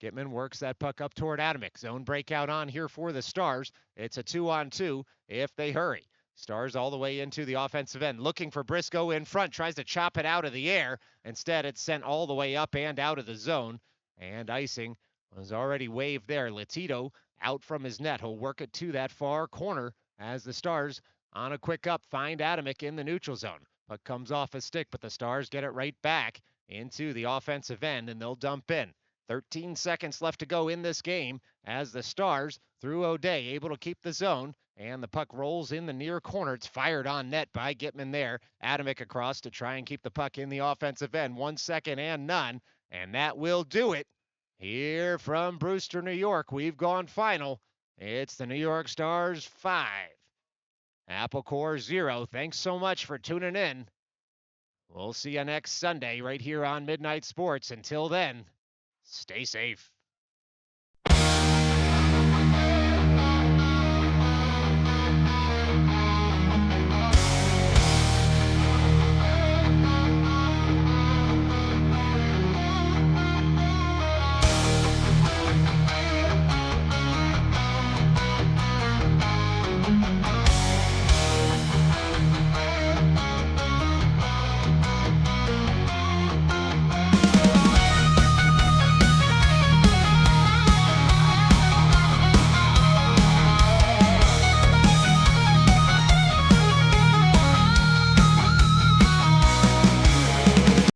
Gitman works that puck up toward Adamick. Zone breakout on here for the Stars. It's a 2-on-2 if they hurry. Stars all the way into the offensive end, looking for Briscoe in front, tries to chop it out of the air. Instead, it's sent all the way up and out of the zone, and icing was already waved there. Latito out from his net. He'll work it to that far corner as the Stars on a quick up find Adamick in the neutral zone. Puck comes off a stick, but the Stars get it right back into the offensive end, and they'll dump in. 13 seconds left to go in this game as the Stars, through O'Day, able to keep the zone, and the puck rolls in the near corner. It's fired on net by Gitman there. Adamick across to try and keep the puck in the offensive end. 1 second and none, and that will do it. Here from Brewster, New York, we've gone final. It's the New York Stars 5, Applecore 0. Thanks so much for tuning in. We'll see you next Sunday right here on Midnight Sports. Until then, stay safe.